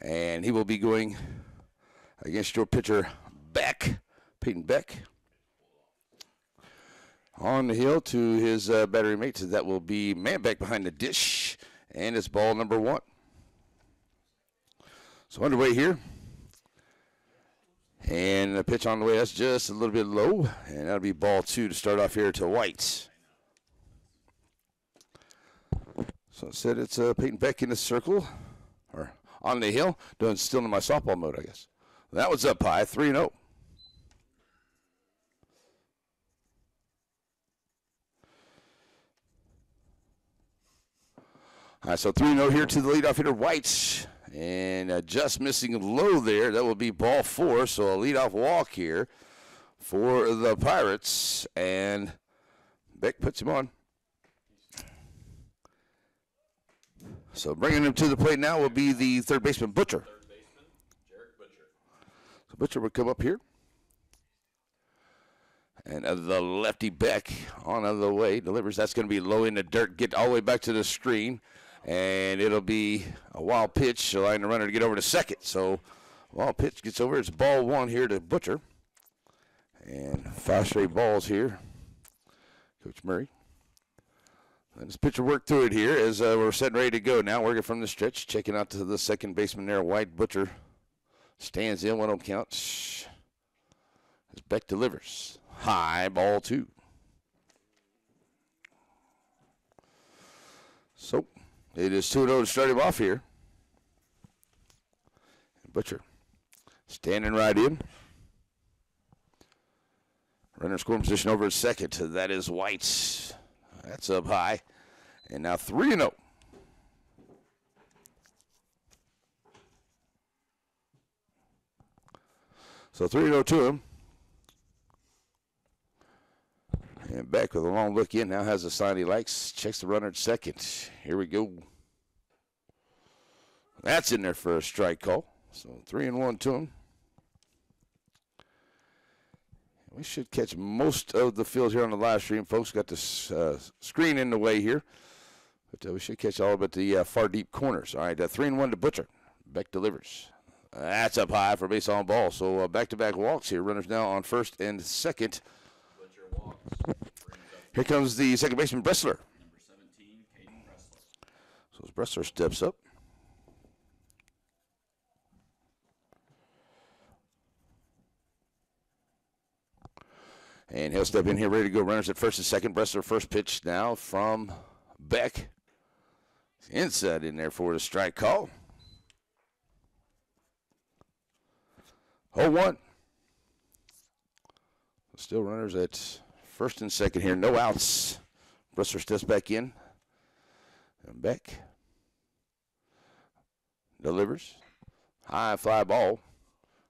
And he will be going against your pitcher, Peyton Beck. On the hill to his battery mates. That will be Manbeck behind the dish. And it's ball number 1. So underway here. And the pitch on the way, that's just a little bit low. And that'll be ball 2 to start off here to White. So instead it's Peyton Beck in the circle. Or on the hill. Still in my softball mode, I guess. That was up high, 3-0. All right, so 3-0 here to the leadoff hitter, White. And just missing low there. That will be ball 4. So a leadoff walk here for the Pirates. And Beck puts him on. So bringing him to the plate now will be the third baseman, Butcher. So Butcher will come up here. And the lefty Beck on out of the way. Delivers. That's going to be low in the dirt. Get all the way back to the screen. And it'll be a wild pitch, allowing the runner to get over to second. So wild pitch gets over. It's ball 1 here to Butcher. And 5 straight balls here. Coach Murray. And this pitcher worked through it here as we're setting ready to go now. Working from the stretch. Checking out to the second baseman there, White. Butcher stands in. 1-0 count. As Beck delivers. High, ball 2. So it is 2-0 to start him off here. Butcher standing right in. Runner scoring position over at second. That is White. That's up high. And now 3-0. So 3-0 to him. And Beck with a long look in. Now has a sign he likes. Checks the runner at second. Here we go. That's in there for a strike call. So 3-1 to him. We should catch most of the field here on the live stream. Folks got this screen in the way here. But we should catch all but the far deep corners. All right, 3-1 to Butcher. Beck delivers. That's up high for base on ball. So back-to-back walks here. Runners now on first and second. Butcher walks. Here comes the second baseman, Bressler. Number 17, Caden Bressler. So as Bressler steps up. And he'll step in here ready to go. Runners at first and second. Bressler first pitch now from Beck. Inside in there for the strike call. 0-1. Still runners at first and second here. No outs. Bressler steps back in. And Beck delivers. High fly ball.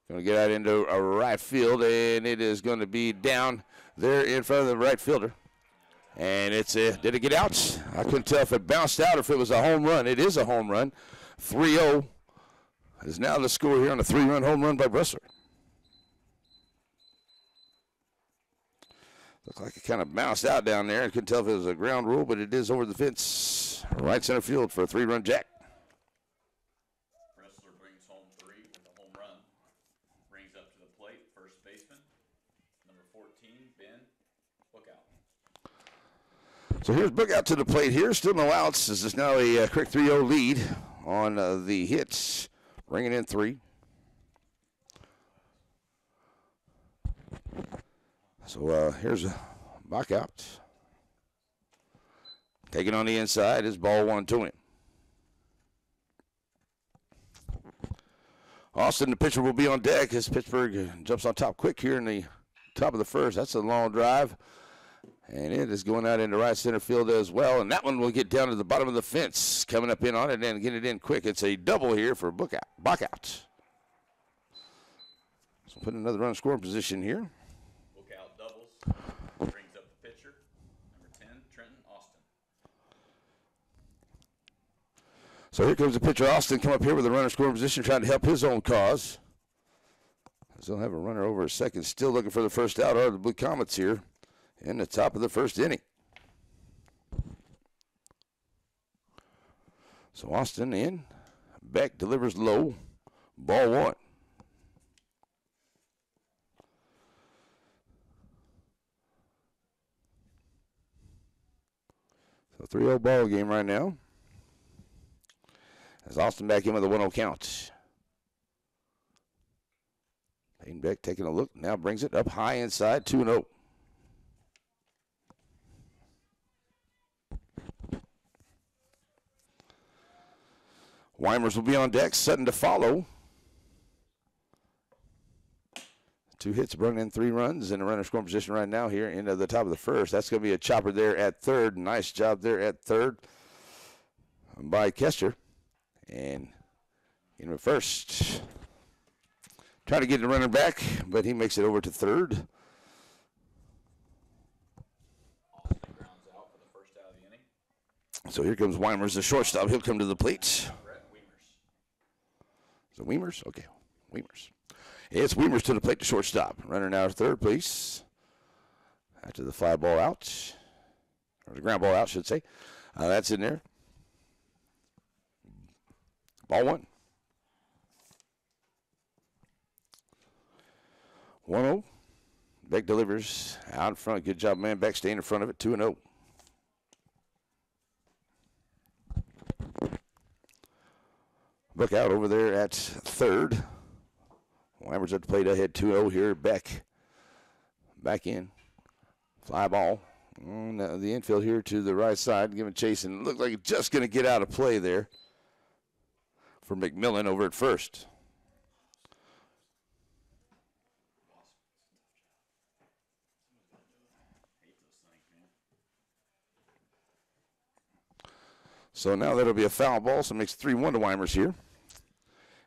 Going to get out into a right field, and it is going to be down there in front of the right fielder. And it's did it get out? I couldn't tell if it bounced out or if it was a home run. It is a home run. 3-0 is now the score here on a 3-run home run by Bressler. Looks like it kind of bounced out down there. I couldn't tell if it was a ground rule, but it is over the fence. Right center field for a 3-run jack. Bressler brings home 3 with a home run. Brings up to the plate, first baseman, number 14, Ben Bookout. So here's Bookout to the plate here. Still no outs. This is now a quick 3-0 lead on the hits. Bringing in 3. So here's a Bookout. Taking on the inside is ball 1 to him. Austin, the pitcher, will be on deck as Pittsburgh jumps on top quick here in the top of the first. That's a long drive. And it is going out into right center field as well. And that one will get down to the bottom of the fence. Coming up in on it and get it in quick. It's a double here for Bookout. So putting another run scoring position here. Bookout doubles. Brings up the pitcher, number 10, Trenton Austin. So here comes the pitcher, Austin, come up here with a runner scoring position, trying to help his own cause. He'll have a runner over a second, still looking for the first out. Are the Blue Comets here in the top of the first inning. So Austin in. Beck delivers low. Ball one. So 3-0 ball game right now. As Austin back in with a 1-0 count. Payne Beck taking a look. Now brings it up high inside. 2-0. Weimers will be on deck. Sutton to follow. 2 hits, bringing in 3 runs, and a runner scoring position right now here into the top of the first. That's going to be a chopper there at third. Nice job there at third by Kester. And in the first, trying to get the runner back, but he makes it over to third. Austin grounds out for the first out of the inning. So here comes Weimers, the shortstop. He'll come to the plate. Brett Weimers. Is it Weimers? Okay, Weimers. It's Weimers to the plate to shortstop. Runner now to third, please. After the fly ball out, or the ground ball out, should say. That's in there. Ball one. 1-0. Beck delivers out in front. Good job, man. Beck staying in front of it. 2-0. Buck out over there at third. Weimers at the plate ahead 2-0 here. Beck back in. Fly ball. The infield here to the right side. Giving chase, and looked like it's just going to get out of play there for McMillan over at first. So now that'll be a foul ball, so it makes 3-1 to Weimers here.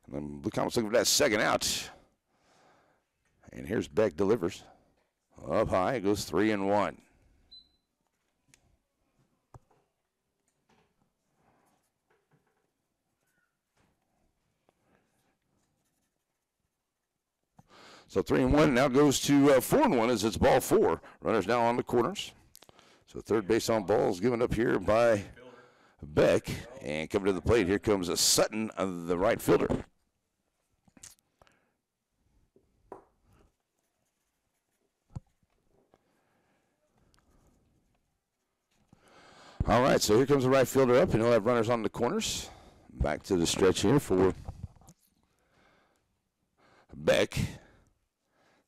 And then Blue Comets looking for that second out. And here's Beck delivers. Up high, it goes 3-1. So 3-1 now goes to 4-1 as it's ball 4. Runners now on the corners. So third base on ball is given up here by Beck. And coming to the plate, here comes a Sutton, the right fielder. All right, so here comes the right fielder up, and he'll have runners on the corners. Back to the stretch here for Beck.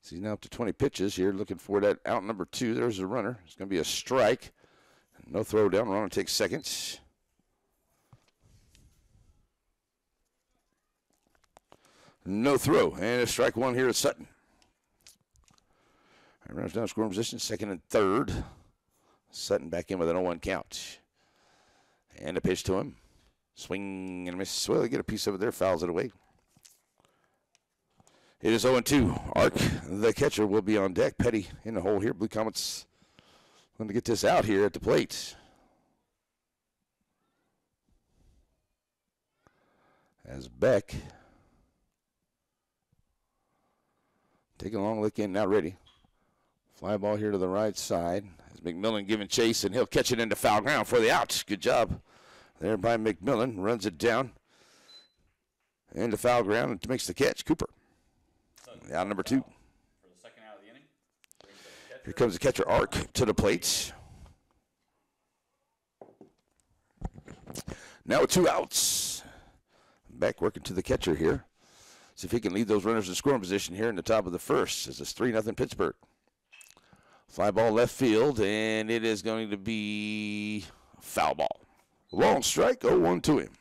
So he's now up to 20 pitches here, looking for that out number 2. There's the runner. It's going to be a strike. No throw down. Runner takes seconds. No throw, and a strike 1 here at Sutton. Runners down scoring position, second and third. Sutton back in with an 0-1 count. And a pitch to him. Swing and a miss. Well, they get a piece of it there, fouls it away. It is 0-2. Ark, the catcher, will be on deck. Petty in the hole here. Blue Comets going to get this out here at the plate. As Beck taking a long look in, now ready. Fly ball here to the right side. As McMillan giving chase, and he'll catch it into foul ground for the out. Good job there by McMillan. Runs it down into foul ground and makes the catch. Cooper. Out number 2. For the second out of the inning. Here comes the catcher, Ark, to the plate. Now 2 outs. Beck working to the catcher here. See if he can lead those runners in scoring position here in the top of the first. As it's 3-0 Pittsburg. Fly ball left field, and it is going to be foul ball. Long strike, 0-1 to him.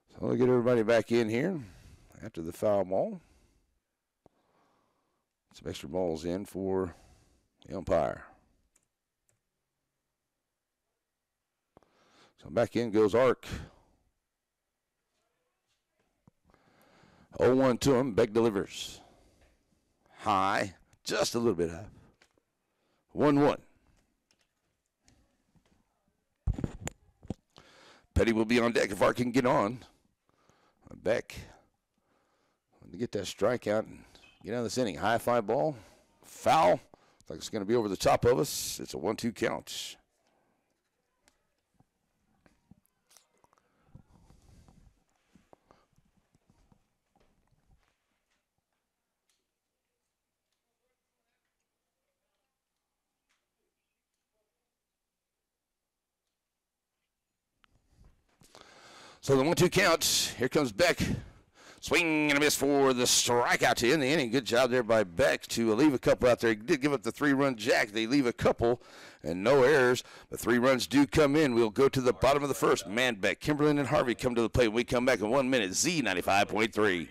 So we'll get everybody back in here after the foul ball. Some extra balls in for the umpire. So back in goes Ark. 0-1 to him. Beck delivers. High, just a little bit high. 1-1. Petty will be on deck if Ark can get on. Beck to get that strikeout and get out of this inning. High fly ball. Foul. Looks like it's going to be over the top of us. It's a 1-2 count. So the 1-2 count. Here comes Beck. Swing and a miss for the strikeout to end the inning. Good job there by Beck to leave a couple out there. He did give up the 3-run jack. They leave a couple and no errors. The 3 runs do come in. We'll go to the bottom of the first. Manbeck, Kimberlin, and Harvey come to the plate. We come back in 1 minute. Z95.3.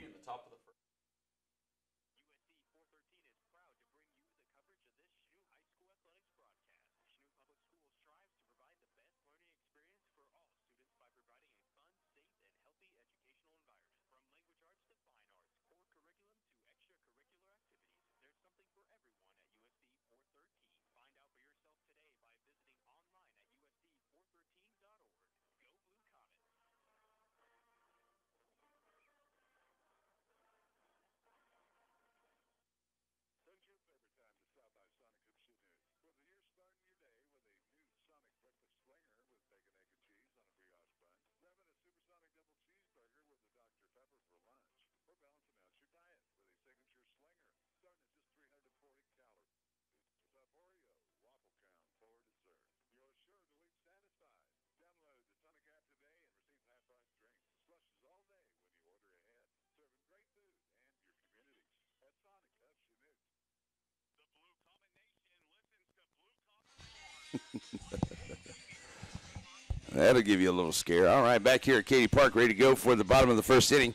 That'll give you a little scare. All right, back here at Katy Park, ready to go for the bottom of the first inning,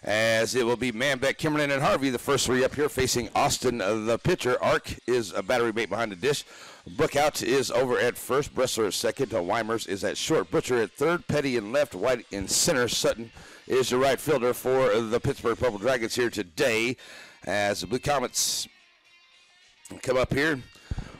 as it will be Manbeck, Kimberlin, and Harvey, the first 3 up here, facing Austin, the pitcher. Ark is a battery mate behind the dish. Brookout is over at first. Bressler at second. Weimers is at short. Butcher at third. Petty in left. White in center. Sutton is the right fielder for the Pittsburgh Purple Dragons here today, as the Blue Comets come up here.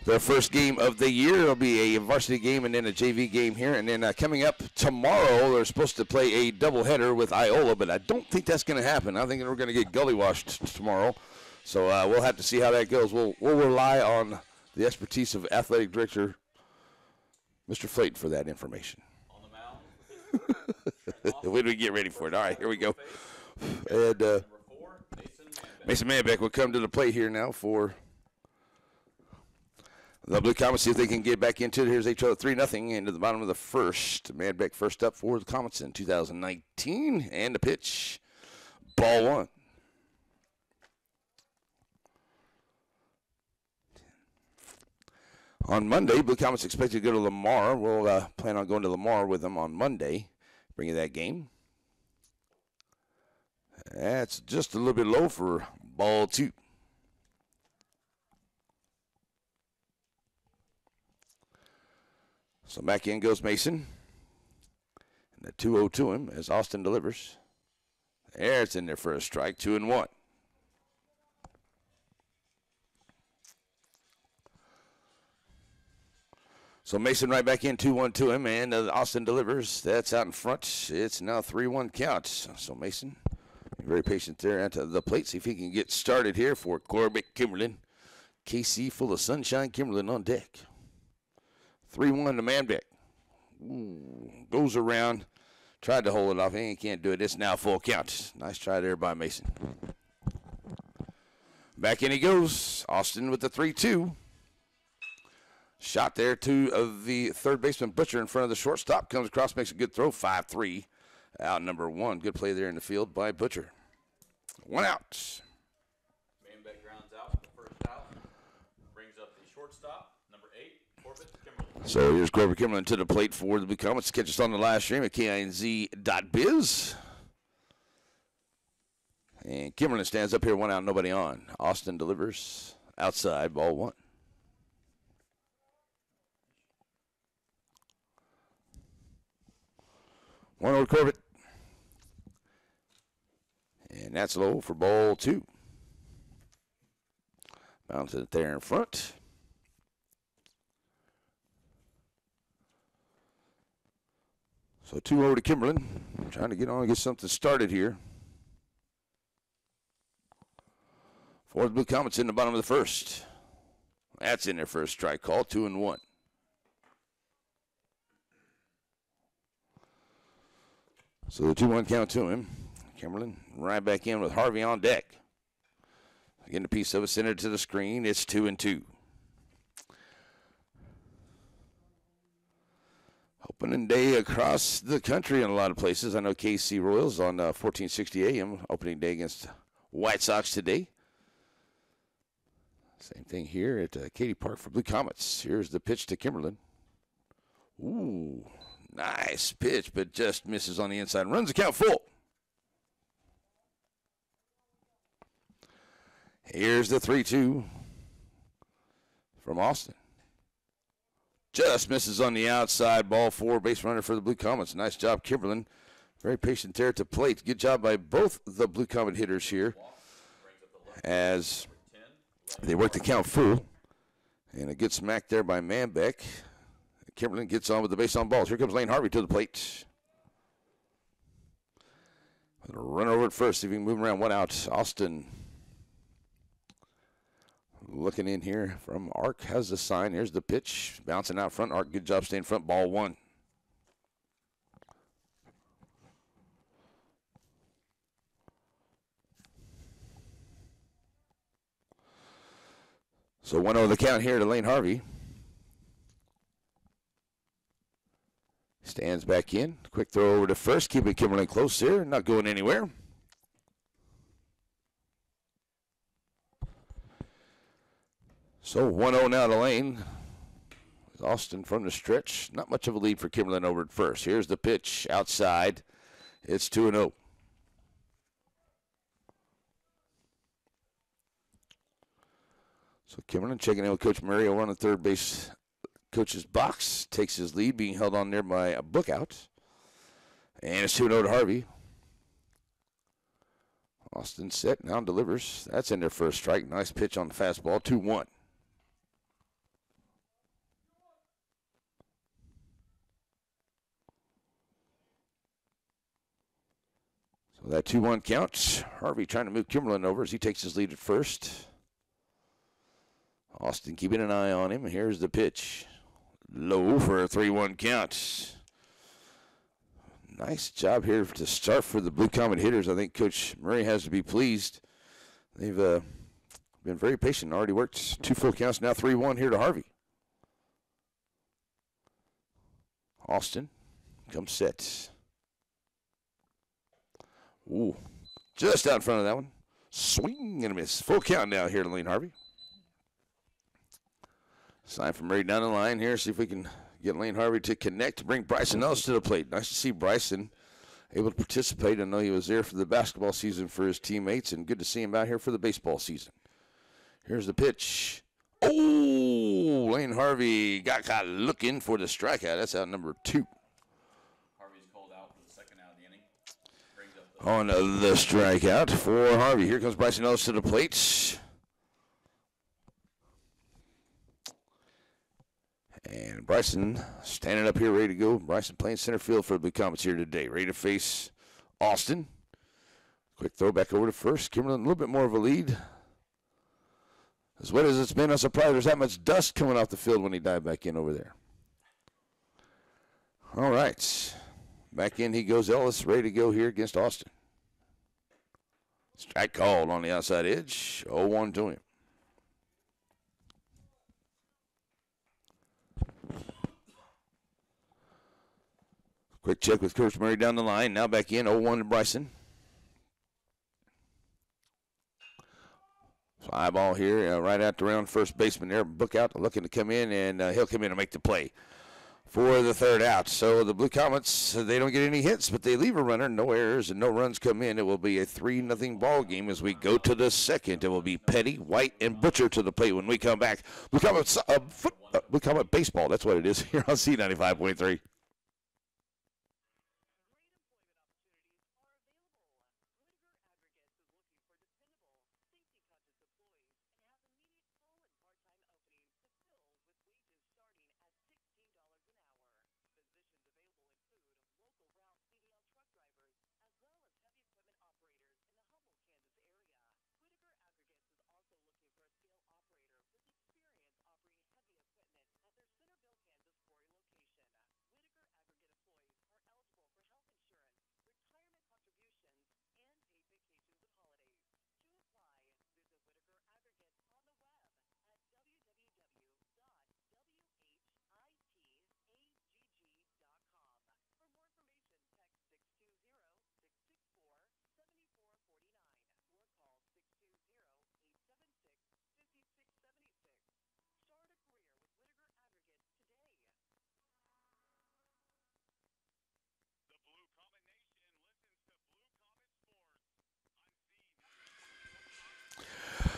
Their first game of the year. It'll be a varsity game and then a JV game here. And then coming up tomorrow, they're supposed to play a doubleheader with Iola, but I don't think that's going to happen. I think we're going to get gully washed tomorrow. So we'll have to see how that goes. We'll rely on the expertise of athletic director Mr. Flayton for that information. On the mound. When do we get ready for it? All right, here we go. And Number 4, Mason Manbeck will come to the plate here now for the Blue Comets. See if they can get back into it. Here's they trail 3-0 into the bottom of the first. Manbeck first up for the Comets in 2019. And the pitch. Ball 1. On Monday, Blue Comets expected to go to Lamar. We'll plan on going to Lamar with them on Monday, bringing that game. That's just a little bit low for ball 2. So back in goes Mason. And the 2-0 to him as Austin delivers. There, it's in there for a strike, 2-1. So Mason right back in, 2-1 to him, and Austin delivers. That's out in front. It's now 3-1 count. So Mason, very patient there at the plate. See if he can get started here for Corbett Kimberlin. KC full of sunshine, Kimberlin on deck. 3-1 to Manbeck. Ooh, goes around. Tried to hold it off. He can't do it. It's now full count. Nice try there by Mason. Back in he goes. Austin with the 3-2. Shot there to the third baseman Butcher in front of the shortstop. Comes across, makes a good throw. 5-3. Out number 1. Good play there in the field by Butcher. 1 out. Manbeck grounds out the first out. Brings up the shortstop, number 8, Corbett Kimberlin. So here's Corbett Kimberlin to the plate for the Blue Comets. Catch us on the live stream at KINZ.biz. And Kimberlin stands up here, 1 out, nobody on. Austin delivers outside, ball 1. One over Corbett. And that's low for ball 2. Bounces it there in front. So 2-0 to Kimberlin. Trying to get on and get something started here. For the Blue Comets in the bottom of the first. That's in their first strike call, 2-1. So the 2-1 count to him. Kimberlin right back in with Harvey on deck. Getting a piece of it centered to the screen. It's 2-2. Opening day across the country in a lot of places. I know KC Royals on 1460 AM, opening day against White Sox today. Same thing here at Katy Park for Blue Comets. Here's the pitch to Kimberlin. Ooh, nice pitch, but just misses on the inside. Runs the count full. Here's the 3-2 from Austin. Just misses on the outside. Ball 4, base runner for the Blue Comets. Nice job, Kimberlin. Very patient there at the plate. Good job by both the Blue Comet hitters here as they work the count full. And a good smack there by Manbeck. Kimberlin gets on with the base on balls. Here comes Lane Harvey to the plate. Run over at first, see if he can move around. 1 out. Austin looking in here from Ark, has the sign. Here's the pitch. Bouncing out front. Ark, good job staying front. Ball 1. So 1-0 the count here to Lane Harvey. Stands back in. Quick throw over to first. Keeping Kimberlin close here. Not going anywhere. So 1-0 now to Lane. Austin from the stretch. Not much of a lead for Kimberlin over at first. Here's the pitch outside. It's 2-0. So Kimberlin checking in with Coach Murray over on the third base coach's box. Takes his lead, being held on there by a Bookout. And it's 2-0 to Harvey. Austin set, now delivers. That's in their first strike. Nice pitch on the fastball, 2-1. So that 2-1 count. Harvey trying to move Kimberlin over as he takes his lead at first. Austin keeping an eye on him. Here's the pitch. Low for a 3-1 count. Nice job here to start for the Blue Comet hitters. I think Coach Murray has to be pleased. They've been very patient. Already worked 2 full counts. Now 3-1 here to Harvey. Austin comes set. Ooh, just out in front of that one. Swing and a miss. Full count now here to Lane Harvey. Sign from Murray down the line here. See if we can get Lane Harvey to connect to bring Bryson Ellis to the plate. Nice to see Bryson able to participate. I know he was there for the basketball season for his teammates, and good to see him out here for the baseball season. Here's the pitch. Oh, Lane Harvey got caught looking for the strikeout. That's out number 2. Harvey's called out for the second out of the inning. Brings up On the strikeout for Harvey. Here comes Bryson Ellis to the plate. And Bryson standing up here ready to go. Bryson playing center field for the Blue Comets here today. Ready to face Austin. Quick throw back over to first. Kimberlin a little bit more of a lead. As wet as it's been, I'm surprised there's that much dust coming off the field when he dived back in over there. All right. Back in he goes. Ellis ready to go here against Austin. Strike called on the outside edge. 0-1 to him. Quick check with Coach Murray down the line. Now back in, 0-1 to Bryson. Fly ball here, right out the round first baseman there. Bookout looking to come in, and he'll come in and make the play for the third out. So the Blue Comets, they don't get any hits, but they leave a runner. No errors and no runs come in. It will be a 3-0 ball game as we go to the second. It will be Petty, White, and Butcher to the plate when we come back. Blue Comet baseball, that's what it is here on C95.3.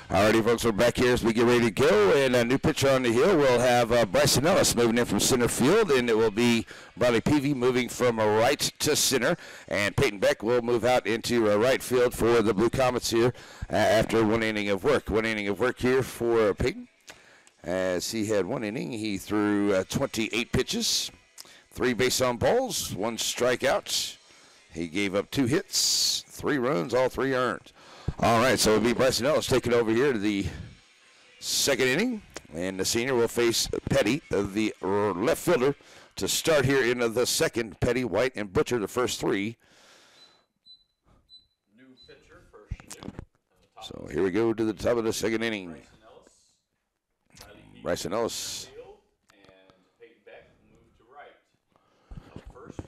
Alrighty, folks, we're back here as we get ready to go. And a new pitcher on the hill. We'll have Bryson Ellis moving in from center field, and it will be Bradley Peavy moving from right to center. And Peyton Beck will move out into right field for the Blue Comets here after one inning of work. One inning of work here for Peyton. As he had one inning, he threw 28 pitches, 3 base on balls, 1 strikeout. He gave up 2 hits, 3 runs, all 3 earned. All right, so it'll be Bryson Ellis taking over here to the second inning. And the senior will face Petty, the left fielder, to start here in the second. Petty, White, and Butcher, the first 3. New pitcher, first new. So here we go to the top of the second inning. Bryson Ellis. And Peyton Beck moved to right. Up first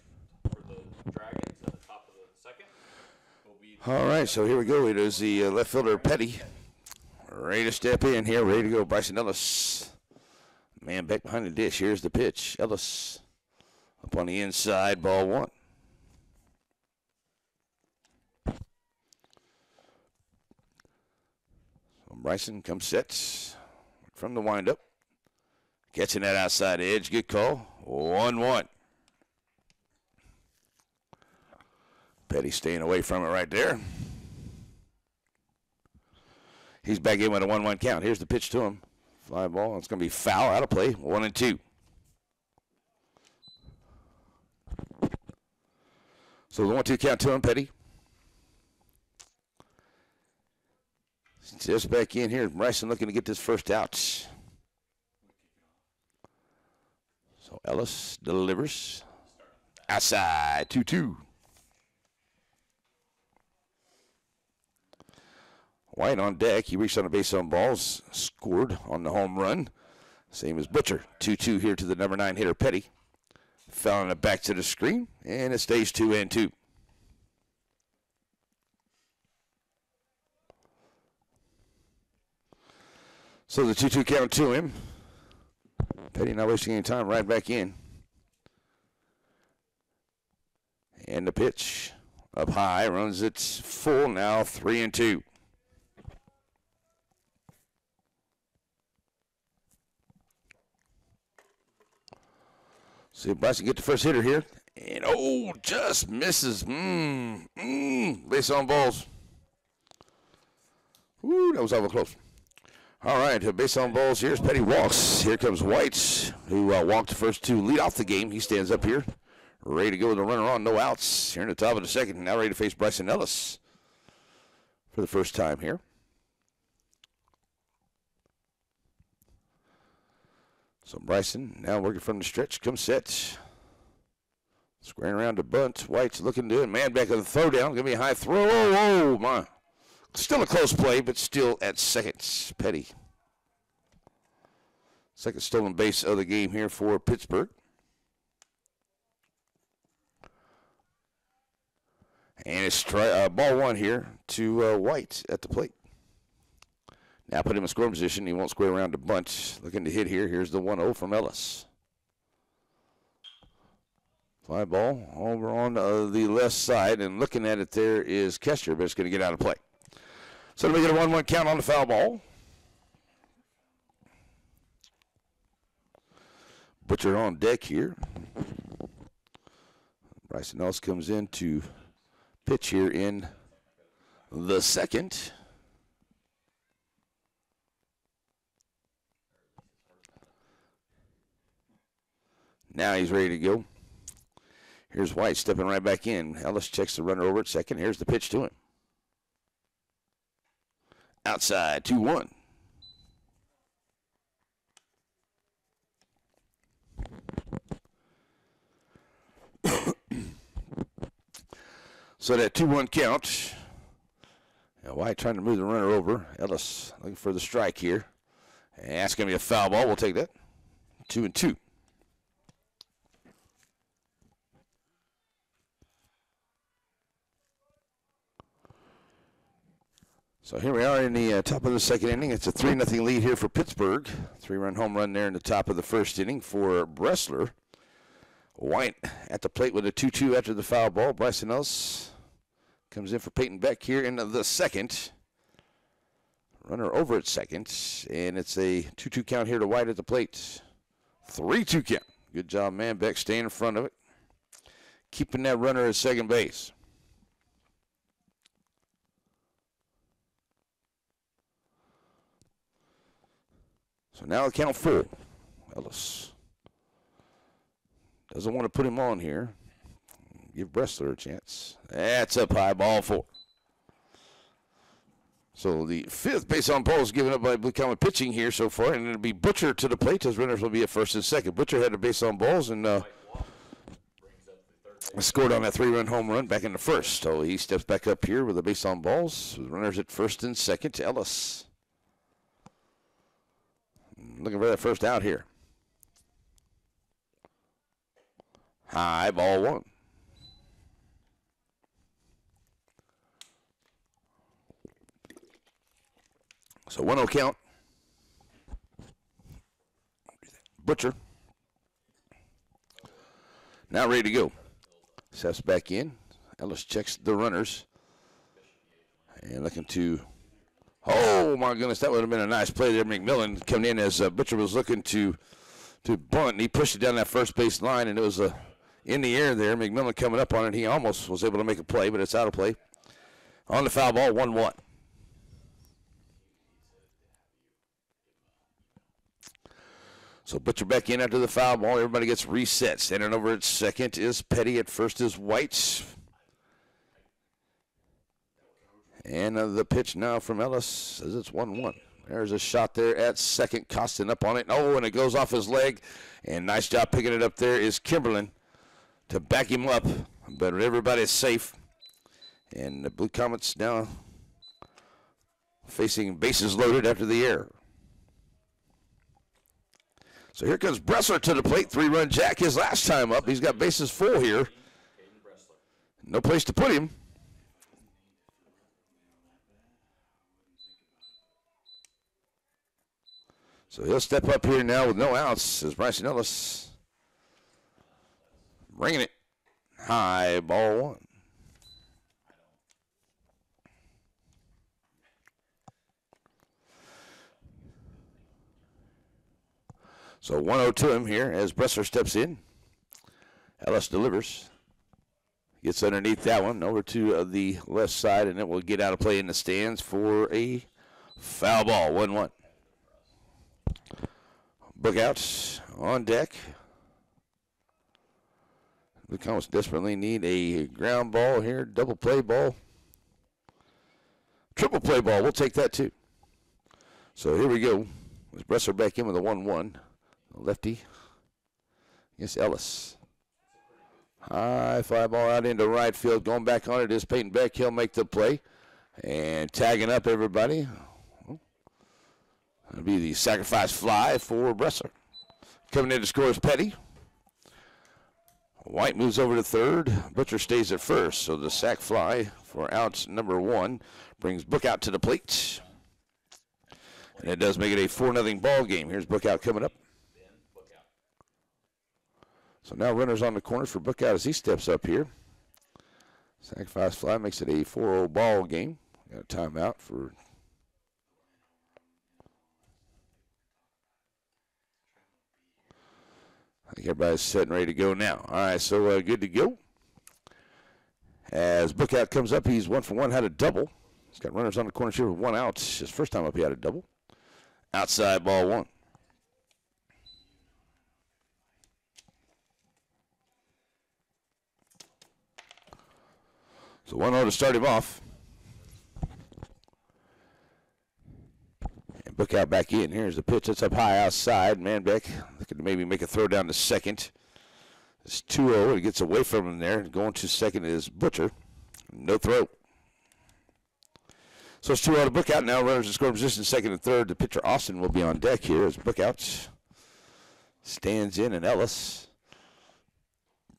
for the Dragons at the top of the second. All right, so here we go. It is the left fielder, Petty, ready to step in here, ready to go. Bryson Ellis, man back behind the dish. Here's the pitch. Ellis up on the inside, ball 1. So Bryson comes set from the windup, catching that outside edge. Good call. 1-1. Petty staying away from it right there. He's back in with a 1-1 count. Here's the pitch to him. Fly ball. It's going to be foul, out of play. 1-2. So the 1-2 count to him, Petty. Just back in here. Bryson looking to get this first out. So Ellis delivers. Outside. 2-2. White on deck. He reached on a base on balls. Scored on the home run. Same as Butcher. 2-2 here to the number 9 hitter, Petty. Fouling it back to the screen. And it stays 2-2. So the 2-2 count to him. Petty not wasting any time. Right back in. And the pitch. Up high. Runs it full. Now 3-2. See if Bryson get the first hitter here. And, oh, just misses. Base on balls. Woo, that was awful close. All right, base on balls. Here's Petty walks. Here comes White, who walked the first 2 lead off the game. He stands up here, ready to go with the runner on, no outs. Here in the top of the second, now ready to face Bryson Ellis for the first time here. So Bryson now working from the stretch, comes set. Squaring around to bunt. White's looking to it. Man back on the throwdown. Going to be a high throw. Oh, my. Still a close play, but still at second. Petty. Second stolen base of the game here for Pittsburg. And it's ball 1 here to White at the plate. Now put him in scoring position. He won't square around to bunt. Looking to hit here. Here's the 1-0 from Ellis. Fly ball over on the left side. And looking at it there is Kester, but it's going to get out of play. So we get a 1-1 count on the foul ball. Butcher on deck here. Bryson Ellis comes in to pitch here in the second. Now he's ready to go. Here's White stepping right back in. Ellis checks the runner over at second. Here's the pitch to him. Outside, 2-1. So that 2-1 count. Now White trying to move the runner over. Ellis looking for the strike here. And that's going to be a foul ball. We'll take that. 2-2. So here we are in the top of the second inning. It's a 3-0 lead here for Pittsburg. 3-run home run there in the top of the first inning for Bressler. White at the plate with a 2-2 after the foul ball. Bryson Ellis comes in for Peyton Beck here in the second. Runner over at second, and it's a 2-2 count here to White at the plate. 3-2 count. Good job, Manbeck, staying in front of it. Keeping that runner at second base. So now the count full. Ellis doesn't want to put him on here. Give Bressler a chance. That's up high, ball 4. So the 5th base on ball is given up by Blue Comet pitching here so far, and it'll be Butcher to the plate. His runners will be at first and second. Butcher had a base on balls and scored on that 3-run home run back in the first. So he steps back up here with a base on balls. With runners at first and second to Ellis. Looking for that first out here. High, ball 1. So 1-0 count. Butcher. Now ready to go. Steps back in. Ellis checks the runners. And looking to, oh my goodness, that would have been a nice play there. McMillan coming in as Butcher was looking to bunt. And he pushed it down that first base line, and it was in the air there. McMillan coming up on it. He almost was able to make a play, but it's out of play. On the foul ball, 1-1. So Butcher back in after the foul ball. Everybody gets reset. Standing over at second is Petty. At first is White. And the pitch now from Ellis says it's 1-1. There's a shot there at second. Costin up on it. Oh, and it goes off his leg. And nice job picking it up there is Kimberlin to back him up. But everybody's safe. And the Blue Comets now facing bases loaded after the error. So here comes Bressler to the plate. 3-run jack his last time up. He's got bases full here. No place to put him. So he'll step up here now with no outs as Bryson Ellis bringing it high, ball 1. So 1-0 to him here as Bressler steps in. Ellis delivers. Gets underneath that one over to the left side, and it will get out of play in the stands for a foul ball, 1-1. Bookouts on deck. The Comets desperately need a ground ball here, double play ball. Triple play ball, we'll take that too. So here we go. There's Bressler back in with a 1-1. Lefty. Yes, Ellis. High fly ball out into right field. Going back on it is Peyton Beck. He'll make the play. And tagging up everybody. That'll be the sacrifice fly for Bressler. Coming in to score is Petty. White moves over to third. Butcher stays at first. So the sac fly for out number 1 brings Bookout to the plate. And it does make it a 4-0 ball game. Here's Bookout coming up. So now runners on the corners for Bookout as he steps up here. Sacrifice fly makes it a 4-0 ball game. Got a timeout for. I think everybody's set and ready to go now. All right, so good to go. As Bookout comes up, he's 1 for 1, had a double. He's got runners on the corners here with 1 out. His first time up, he had a double. Outside ball 1. So 1-0 to start him off. And Bookout back in. Here's the pitch. That's up high outside. Manbeck looking to maybe make a throw down to second. It's 2-0. It gets away from him there. Going to second is Butcher. No throw. So it's 2-0 to Bookout. Now runners in scoring position second and third. The pitcher Austin will be on deck here as Bookout stands in, and Ellis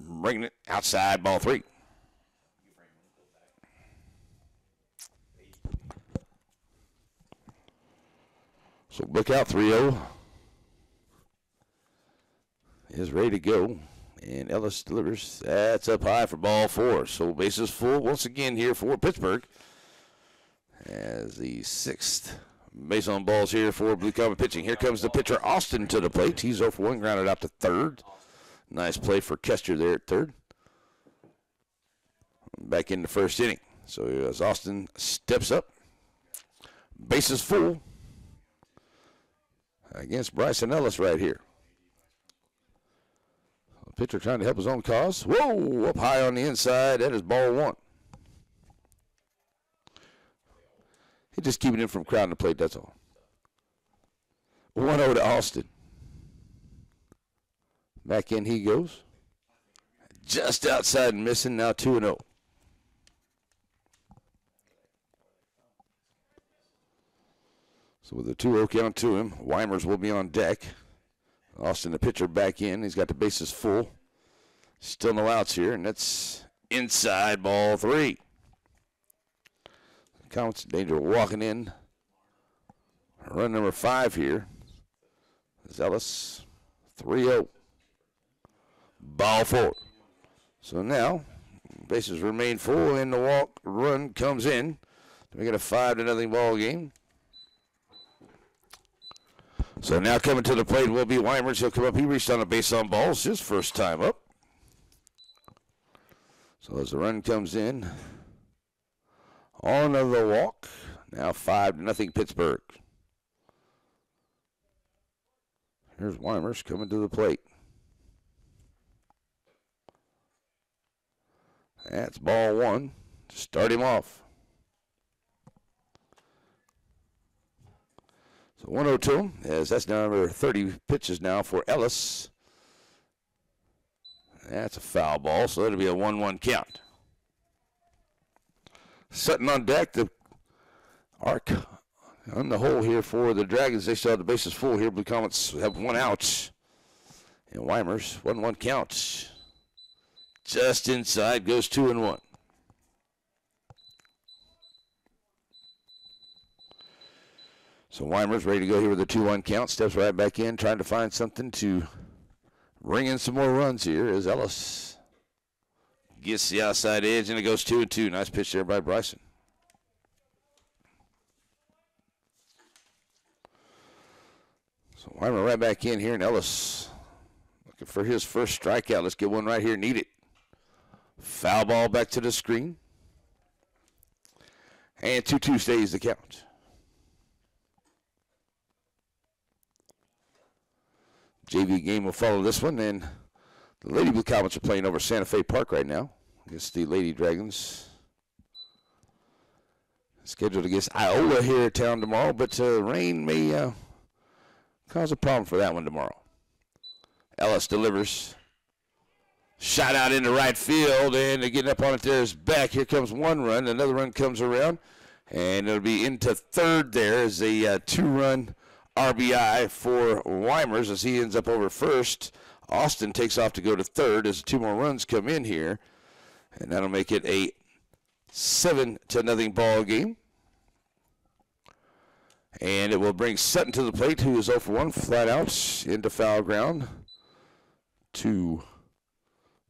bringing it outside, ball 3. So Bookout 3-0 is ready to go. And Ellis delivers. That's up high for ball 4. So bases full once again here for Pittsburg. As the 6th Base on balls here for Blue Comet pitching. Here comes the pitcher, Austin, to the plate. He's 0 for 1, grounded out to third. Nice play for Kester there at third. Back in the first inning. So as Austin steps up, bases full against Bryson Ellis right here. The pitcher trying to help his own cause. Whoa, up high on the inside. That is ball one. He's just keeping him from crowding the plate, that's all. 1-0 to Austin. Back in he goes. Just outside and missing, now 2-0. So with a 2-0 count to him, Weimers will be on deck. Austin, the pitcher, back in. He's got the bases full. Still no outs here, and that's inside, ball 3. Comets in danger of walking in. Run number 5 here. Ellis, 3-0. Ball 4. So now, bases remain full, and the walk run comes in to make it a 5-0 ball game. So now coming to the plate will be Weimers. He'll come up. He reached on a base on balls his first time up. So as the run comes in, on the walk, now 5-0 Pittsburg. Here's Weimers coming to the plate. That's ball 1. Start him off. So 1-0 to him, as that's number 30 pitches now for Ellis. That's a foul ball, so it'll be a 1-1 count. Sutton on deck, the arc on the hole here for the Dragons. They still have the bases full here. Blue Comets have 1 out. And Weimers, 1-1 count. Just inside, goes 2-1. So Weimers ready to go here with a 2-1 count. Steps right back in, trying to find something to bring in some more runs here as Ellis gets the outside edge, and it goes 2-2. Nice pitch there by Bryson. So Weimar right back in here, and Ellis looking for his first strikeout. Let's get one right here. Need it. Foul ball back to the screen. And 2-2 stays the count. JV game will follow this one, and the Lady Blue Comets are playing over Santa Fe Park right now against the Lady Dragons. Scheduled against Iola here in town tomorrow, but rain may cause a problem for that one tomorrow. Ellis delivers. Shot out into right field, and they're getting up on it there is back. Here comes one run. Another run comes around, and it'll be into third there as a 2-run RBI for Weimers as he ends up over first. Austin takes off to go to third as 2 more runs come in here, and that'll make it a 7-0 ball game. And it will bring Sutton to the plate, who is 0 for 1, flat out into foul ground to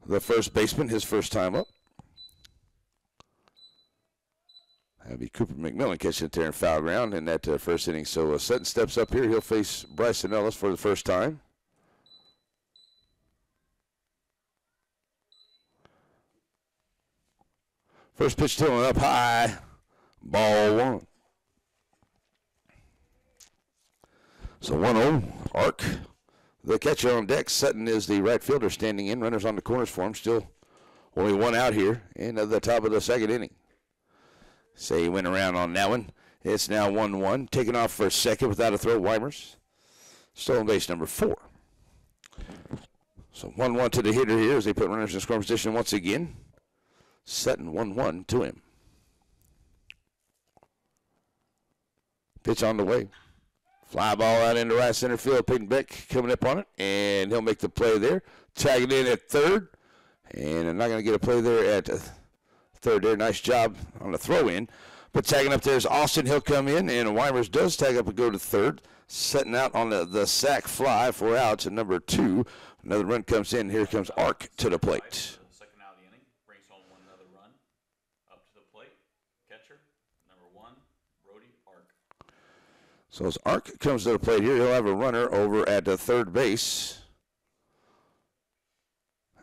the first baseman, his first time up. That'll be Cooper McMillan catching it there in foul ground in that first inning. So Sutton steps up here. He'll face Bryson Ellis for the first time. First pitch to him up high. Ball 1. So 1-0. Arc, the catcher on deck. Sutton is the right fielder standing in. Runners on the corners for him. Still only 1 out here in the top of the second inning. Say he went around on that one. It's now 1-1. Taking off for a second without a throw, Weimers. Stolen base number 4. So 1-1 to the hitter here as they put runners in scoring position once again. Sutton 1-1 to him. Pitch on the way. Fly ball out into right center field. Peyton Beck coming up on it, and he'll make the play there. Tagging in at third, and I'm not going to get a play there at third there. Nice job on the throw in. But tagging up there is Austin. He'll come in, and Weimers does tag up and go to third. Setting out on the sack fly for outs at number 2. Another run comes in. Here comes Ark to the plate. Second out of the inning, brings home another run. Up to the plate, catcher, number 1, Brody Ark. So as Ark comes to the plate here, he'll have a runner over at the third base.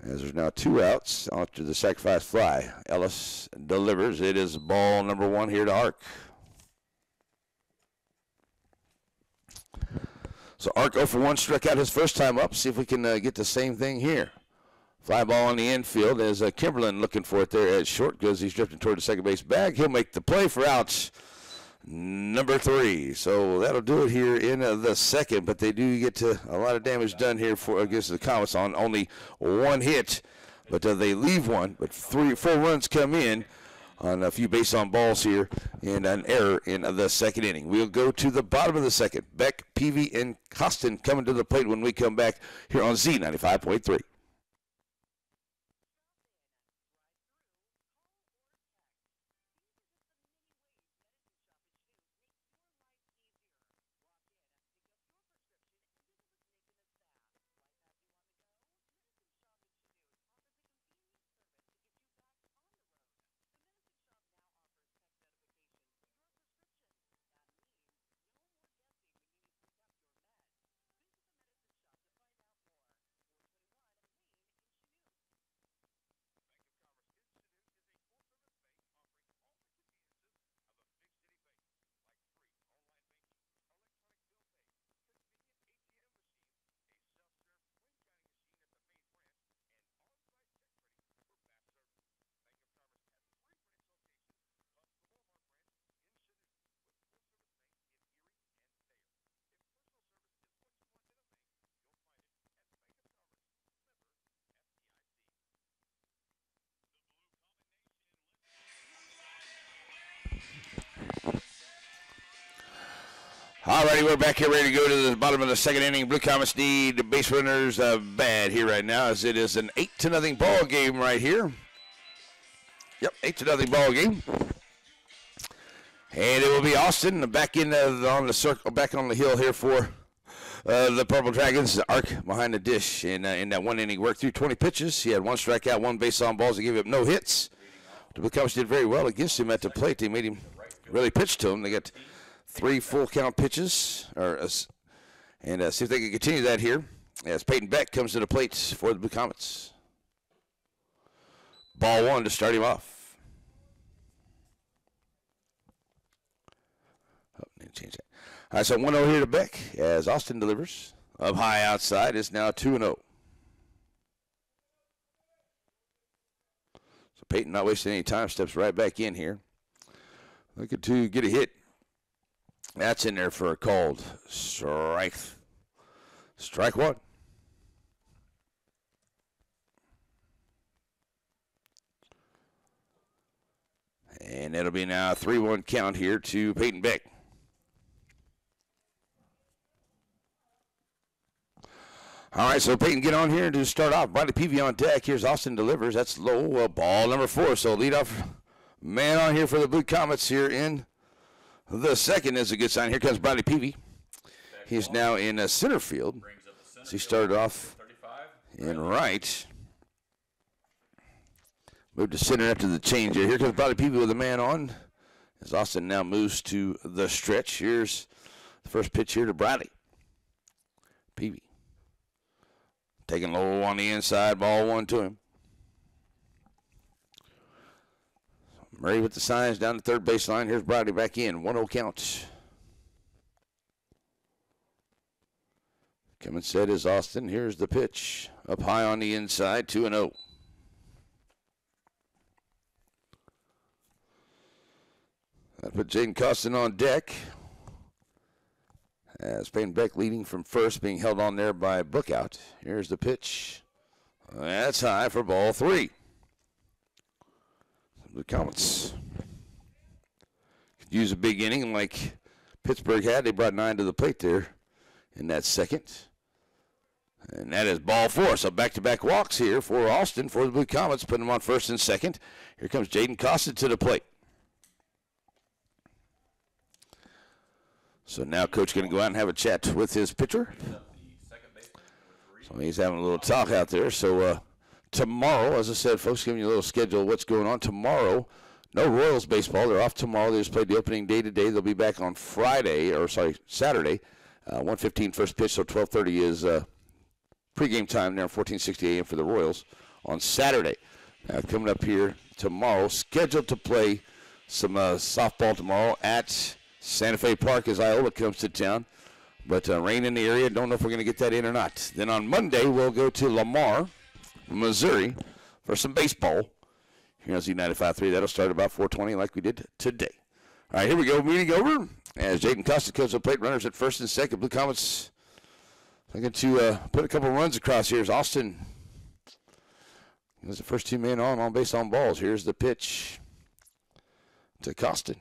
As there's now 2 outs after the sacrifice fly. Ellis delivers. It is ball number 1 here to Ark. So Ark 0 for 1, struck out his first time up. See if we can get the same thing here. Fly ball on the infield as Kimberlin looking for it there at short because he's drifting toward the second base bag. He'll make the play for outs number 3. So that'll do it here in the second, but they do get a lot of damage done here for against the Comets on only 1 hit, but they leave 1, but 4 runs come in on a few base on balls here and an error in the second inning. We'll go to the bottom of the second. Beck, Peavy, and Costin coming to the plate when we come back here on Z95.3. All righty, we're back here ready to go to the bottom of the second inning. Blue Comets need base runners bad here right now as it is an 8-0 ball game right here. Yep, 8-0 ball game. And it will be Austin back in on the circle, back on the hill here for the Purple Dragons. Ark behind the dish in that 1 inning work through 20 pitches. He had 1 strikeout, 1 base on balls to give him no hits. The Blue Comets did very well against him at the plate. They made him really pitch to him. They got 3 full count pitches, and see if they can continue that here as Peyton Beck comes to the plate for the Blue Comets. Ball 1 to start him off. Oh, need to change that. All right, so 1-0 here to Beck as Austin delivers. Up high outside is now 2-0. So Peyton not wasting any time, steps right back in here. Looking to get a hit. That's in there for a called strike. Strike 1. And it'll be now a 3-1 count here to Peyton Beck. All right, so Peyton get on here to start off. Bradley Peavy on deck. Here's Austin delivers. That's low. Ball number 4. So lead off man on here for the Blue Comets here in the second is a good sign. Here comes Bradley Peavy. He's now in center field. So he started off in right. Moved to center after the change. Here comes Bradley Peavy with a man on. As Austin now moves to the stretch. Here's the first pitch here to Bradley. Peavy. Taking low on the inside. Ball 1 to him. Murray with the signs down the third baseline. Here's Bradley back in. 1-0 count. Coming set is Austin. Here's the pitch. Up high on the inside. 2-0. That put Jaden Costin on deck. As Peyton Beck leading from first, being held on there by Bookout. Here's the pitch. That's high for ball 3. The Comets could use a big inning like Pittsburg had. They brought 9 to the plate there in that second. And that is ball 4. So back-to-back walks here for Austin for the Blue Comets, putting them on first and second. Here comes Jaden Costin to the plate. So now Coach going to go out and have a chat with his pitcher. So he's having a little talk out there. So tomorrow, as I said, folks, giving you a little schedule of what's going on. Tomorrow, No Royals baseball. They're off tomorrow. They just played the opening day today. They'll be back on Saturday. 1:15 first pitch, so 12:30 is pregame time there, 14:60 a.m. for the Royals on Saturday. Now coming up here tomorrow, scheduled to play some softball tomorrow at Santa Fe Park as Iola comes to town. But rain in the area, don't know if we're going to get that in or not. Then on Monday, we'll go to Lamar, Missouri for some baseball. Here on Z95.3, that'll start about 4:20 like we did today. All right, here we go. Meeting over as Jaden Costa comes to plate. Runners at first and second. Blue Comets looking to put a couple runs across here as Austin is the first two men on base on balls. Here's the pitch to Costin.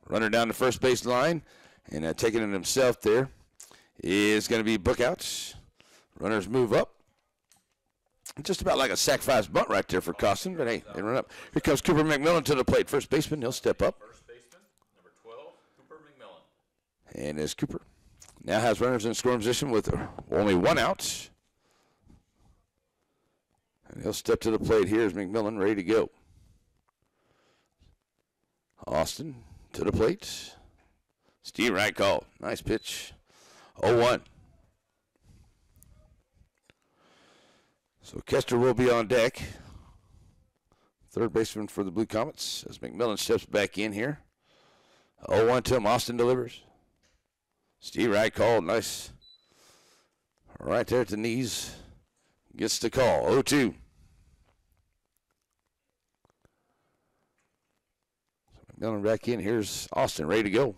Runner down the first base line and taking it himself there is going to be Bookouts. Runners move up. Just about like a sac flies bunt right there for Costin, but hey, they run up. Here comes Cooper McMillan to the plate. First baseman, he'll step up. First baseman, number 12, Cooper McMillan. And as Cooper now has runners in scoring position with only one out. And he'll step to the plate. Here's McMillan ready to go. Austin to the plate. Steve Wright called. Nice pitch. 0-1. So Kester will be on deck. Third baseman for the Blue Comets as McMillan steps back in here. 0-1 to him. Austin delivers. Steve Wright called. Nice. Right there at the knees. Gets the call. 0-2. So McMillan back in. Here's Austin ready to go.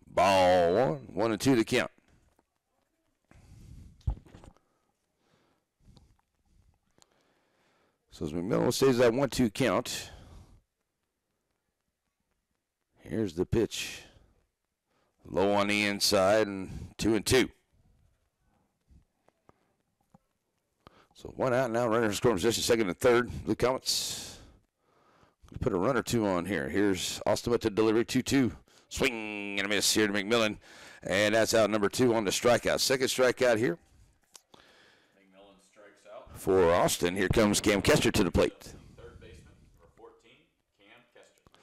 Ball 1. 1-2 to count. So as McMillan stays that 1-2 count, here's the pitch. Low on the inside and 2-2. So one out now, runner in scoring position, second and third. Blue Comets put a run or two on here. Here's Austin with the delivery, 2-2. Swing and a miss here to McMillan. And that's out number 2 on the strikeout. Second strikeout here. For Austin, here comes Cam Kester to the plate. Third baseman, number 14, Cam Kester.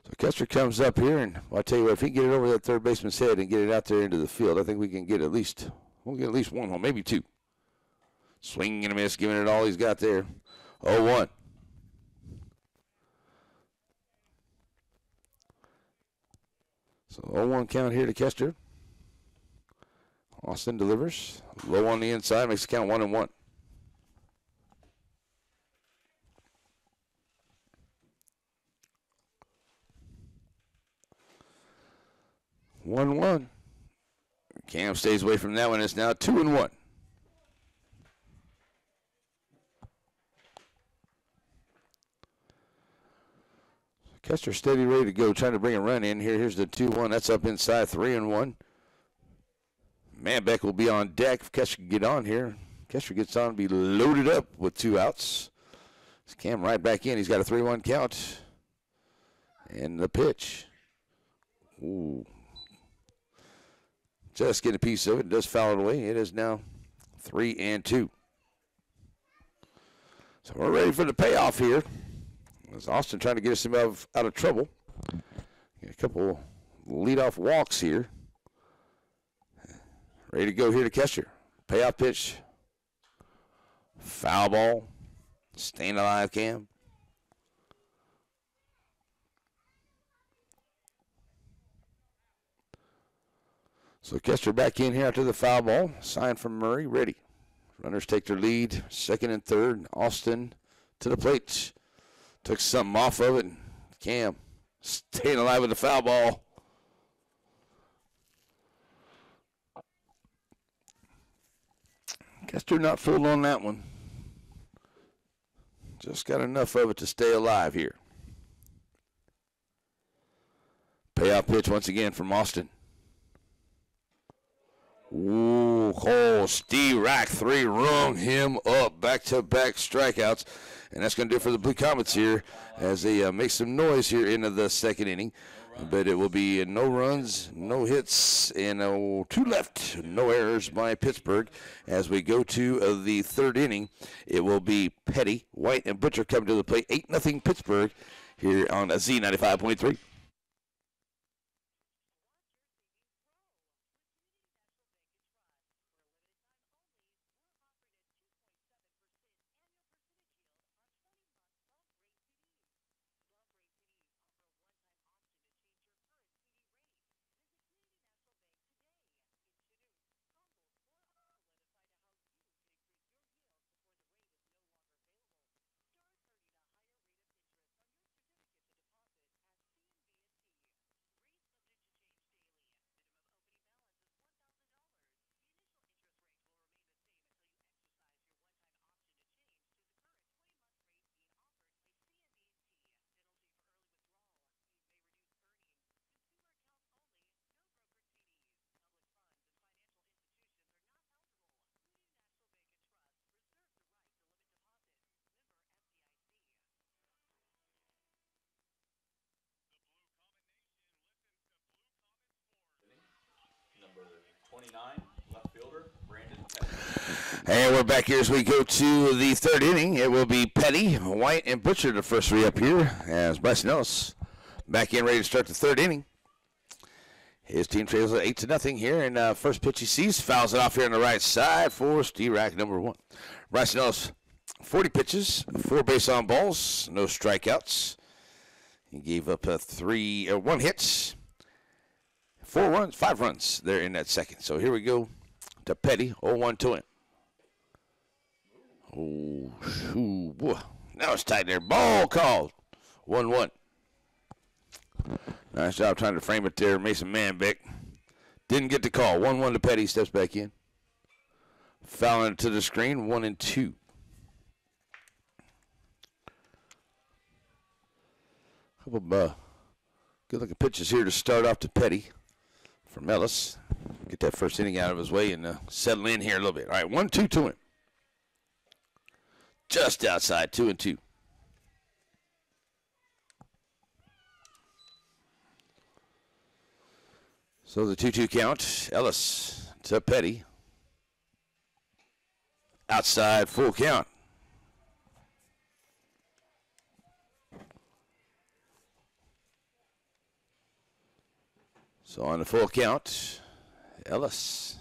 So Kester comes up here, and I'll tell you what, if he can get it over that third baseman's head and get it out there into the field, I think we can get at least one home, maybe two. Swing and a miss, giving it all he's got there. 0-1. So 0-1 count here to Kester. Austin delivers. Low on the inside, makes the count 1-1. 1-1. Cam stays away from that one. It's now 2-1. Kester steady, ready to go, trying to bring a run in here. Here's the 2-1. That's up inside, 3-1. Manbeck will be on deck if Kester can get on here. Kester gets on, be loaded up with 2 outs. Cam right back in. He's got a 3-1 count. And the pitch. Ooh. Just get a piece of it. Does foul it away. It is now 3-2. So we're ready for the payoff here. As Austin trying to get us out of trouble. Get a couple leadoff walks here. Ready to go here to Kester. Payoff pitch. Foul ball. Staying alive, Cam. So Kester back in here after the foul ball. Sign from Murray. Ready. Runners take their lead. Second and third. Austin to the plate. Took something off of it. Cam staying alive with the foul ball. Kester not fooled on that one. Just got enough of it to stay alive here. Payoff pitch once again from Austin. Ooh, Steve Rack 3 rung him up. Back-to-back strikeouts. And that's going to do it for the Blue Comets here as they make some noise here into the second inning. but it will be no runs, no hits, and 2 left. No errors by Pittsburgh. As we go to the 3rd inning, it will be Petty, White, and Butcher coming to the plate. 8-0 Pittsburgh here on Z95.3. Number 29, left fielder, Brandon Petty. And we're back here as we go to the 3rd inning. It will be Petty, White, and Butcher, the first 3 up here, as Bryson Ellis back in ready to start the 3rd inning. His team trails at 8-0 here, and first pitch he sees, fouls it off here on the right side for Steerack number 1. Bryson Ellis, 40 pitches, 4 base on balls, no strikeouts. He gave up 1 hit, 4 runs, 5 runs there in that second. So here we go to Petty, 0-1 to him. Oh, shoo, boy. Now it's tight there. Ball called. 1-1. Nice job trying to frame it there, Mason Manbeck. Didn't get the call. 1-1 to Petty. Steps back in. Fouling it to the screen. 1-2. Couple of good-looking pitches here to start off to Petty from Ellis. Get that first inning out of his way and settle in here a little bit. All right, 1-2 to him. Just outside, 2-2. So the 2-2 count. Ellis to Petty. Outside, full count. So on the full count, Ellis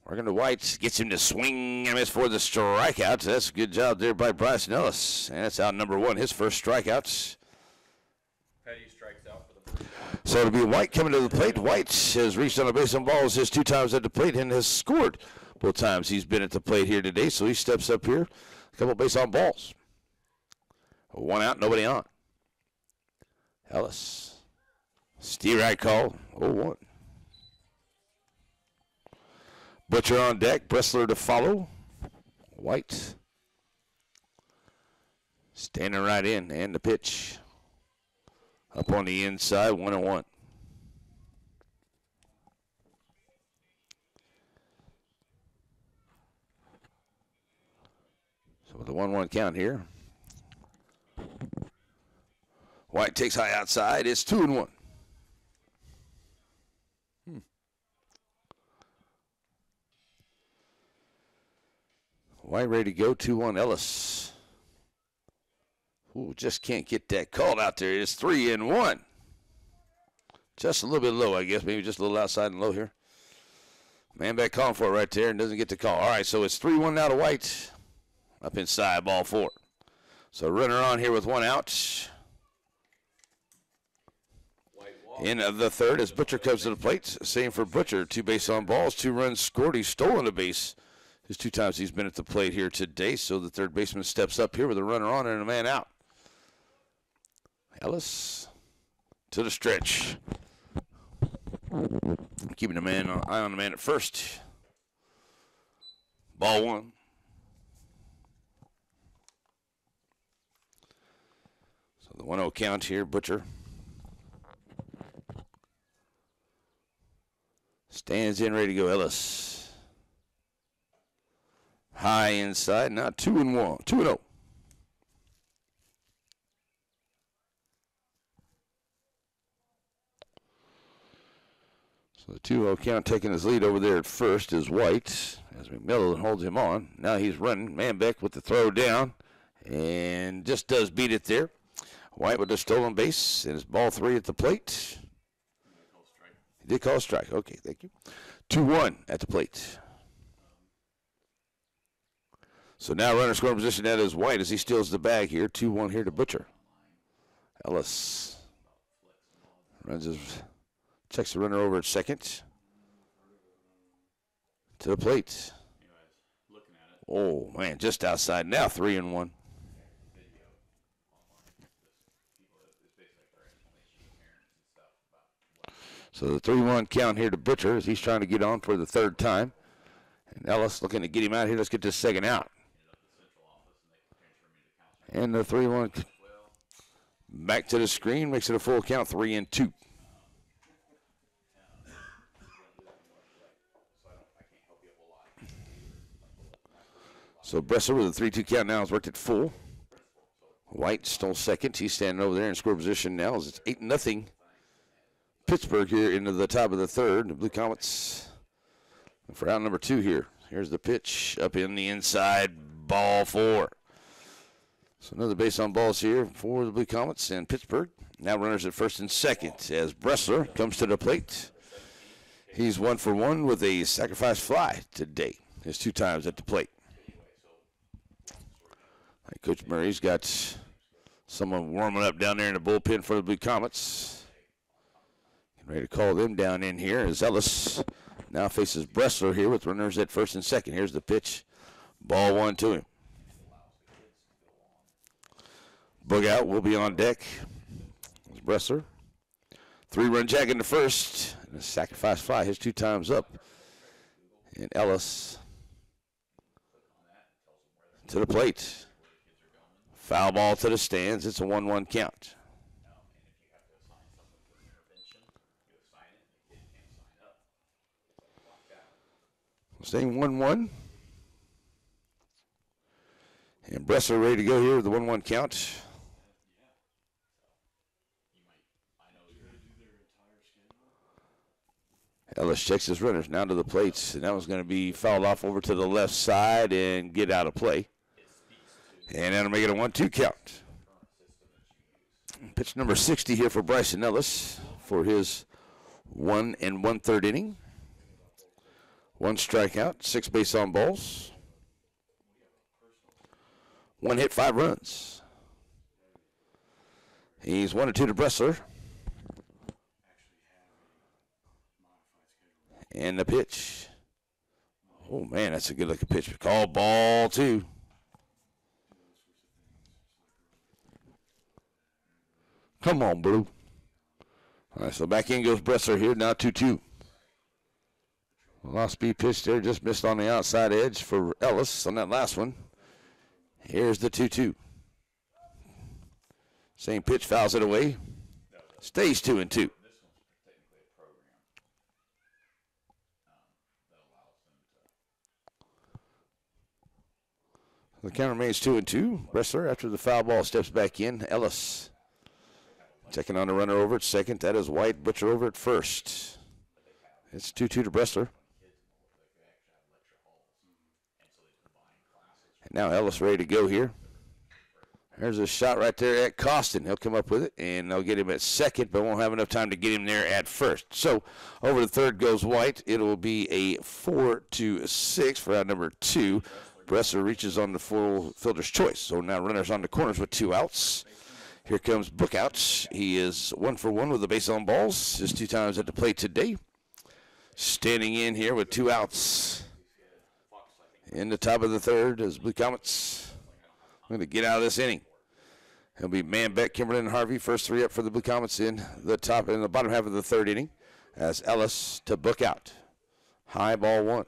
working to White, gets him to swing and miss for the strikeout. That's a good job there by Bryson Ellis. And that's out number 1, his first strikeouts. Petty strikes out for the first time. So it'll be White coming to the plate. White has reached on a base on balls his 2 times at the plate and has scored both times he's been at the plate here today. So he steps up here, a couple base on balls. 1 out, nobody on. Ellis. Steerack call, 0-1. Butcher on deck, Bressler to follow. White. Standing right in, and the pitch. Up on the inside, 1-1. So with the 1-1 count here. White takes high outside, it's 2-1. White ready to go, 2-1 Ellis. Ooh, just can't get that called out there. It's 3-1. Just a little bit low, I guess. Maybe just a little outside and low here. Man back calling for it right there and doesn't get the call. All right, so it's 3-1 now to White. Up inside, ball 4. So runner on here with 1 out. In the 3rd as Butcher comes to the plate. Same for Butcher. 2 base on balls, 2 runs scored. He's stolen a base. His 2 times he's been at the plate here today. So the 3rd baseman steps up here with a runner on and a man out. Ellis to the stretch. Keeping the eye on the man at first. Ball 1. So the 1-0 count here, Butcher. Stands in, ready to go, Ellis. High inside, now 2-1, 2-0. So the 2-0 count taking his lead over there at first is White as McMillan holds him on. Now he's running. Manbeck with the throw down and just does beat it there. White with the stolen base and it's ball 3 at the plate. He did call a strike. Okay, thank you. 2-1 at the plate. So now runner scoring position, that is White as he steals the bag here. 2-1 here to Butcher. Ellis checks the runner over at second. To the plate. Oh, man, just outside now, 3-1. So the 3-1 count here to Butcher as he's trying to get on for the third time. And Ellis looking to get him out here. Let's get this second out. And the 3-1 back to the screen, makes it a full count, 3-2. So Bresser with a 3-2 count now has worked it full. White still second. He's standing over there in score position now as it's 8-0. Pittsburg here into the top of the third. The Blue Comets for out number 2 here. Here's the pitch up in the inside, ball 4. So another base on balls here for the Blue Comets and Pittsburg. Now runners at first and second as Bressler comes to the plate. He's 1 for 1 with a sacrifice fly today. His 2 times at the plate. Coach Murray's got someone warming up down there in the bullpen for the Blue Comets. Getting ready to call them down in here as Ellis now faces Bressler here with runners at first and second. Here's the pitch. Ball 1 to him. Bugout will be on deck. It's Bressler. 3-run jack in the first. And a sacrifice fly. His 2 times up. And Ellis to the plate. Foul ball to the stands. It's a 1-1 count. Staying 1-1. And Bressler ready to go here with the 1-1 count. Ellis checks his runners now to the plates, and that was going to be fouled off over to the left side and get out of play. And that'll make it a 1-2 count. Pitch number 60 here for Bryson Ellis for his 1 1/3 inning. 1 strikeout, 6 base on balls. 1 hit, 5 runs. He's 1-2 to Bressler. And the pitch. Oh, man, that's a good-looking pitch. Call ball 2. Come on, Blue. All right, so back in goes Bressler here, now 2-2. Lost speed pitch there, just missed on the outside edge for Ellis on that last one. Here's the 2-2. Same pitch, fouls it away. Stays 2-2. The count remains 2-2. Bressler, after the foul ball, steps back in. Ellis checking on the runner over at second. That is White. Butcher over at first. It's 2-2 to Bressler. And now Ellis ready to go here. There's a shot right there at Costin. He'll come up with it, and they'll get him at second, but won't have enough time to get him there at first. So over the third goes White. It will be a 4-6 for out number 2. Bressler reaches on the full fielder's choice. So now runners on the corners with 2 outs. Here comes Bugout. He is 1 for 1 with the base on balls. His 2 times at the plate today. Standing in here with 2 outs. In the top of the third is Blue Comets. Going to get out of this inning. It'll be Manbeck, Kimberlin, and Harvey. First 3 up for the Blue Comets in the top and the bottom half of the third inning. As Ellis to Bugout. High ball 1.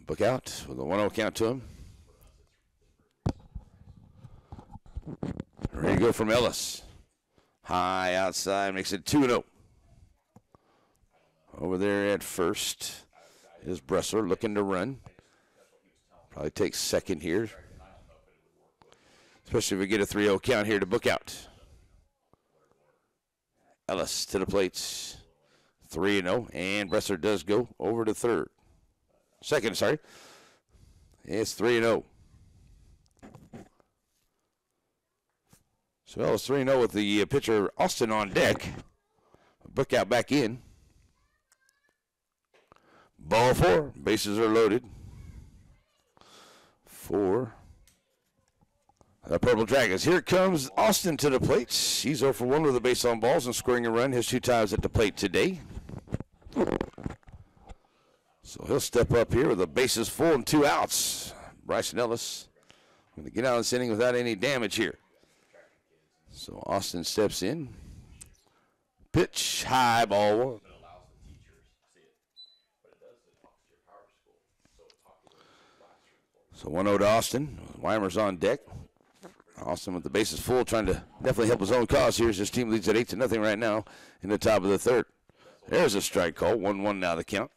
Bugout with a 1-0 count to him. Ready to go from Ellis. High outside, makes it 2-0. Over there at first is Bressler looking to run. Probably takes second here. especially if we get a 3-0 count here to book out. Ellis to the plates, 3-0, and Bressler does go over to second, sorry. It's 3-0. So Ellis 3-0 with the pitcher Austin on deck. Book out back in. Ball 4, bases are loaded. For the Purple Dragons. Here comes Austin to the plate. He's 0 for 1 with a base on balls and scoring a run his 2 times at the plate today. So he'll step up here with the bases full and 2 outs. Bryson Ellis going to get out of this inning without any damage here. So Austin steps in. Pitch, high, ball 1. So 1-0 to Austin. Weimer's on deck. Austin with the bases full, trying to definitely help his own cause here as his team leads at 8-0 right now in the top of the 3rd. There's a strike call. 1-1 now the count.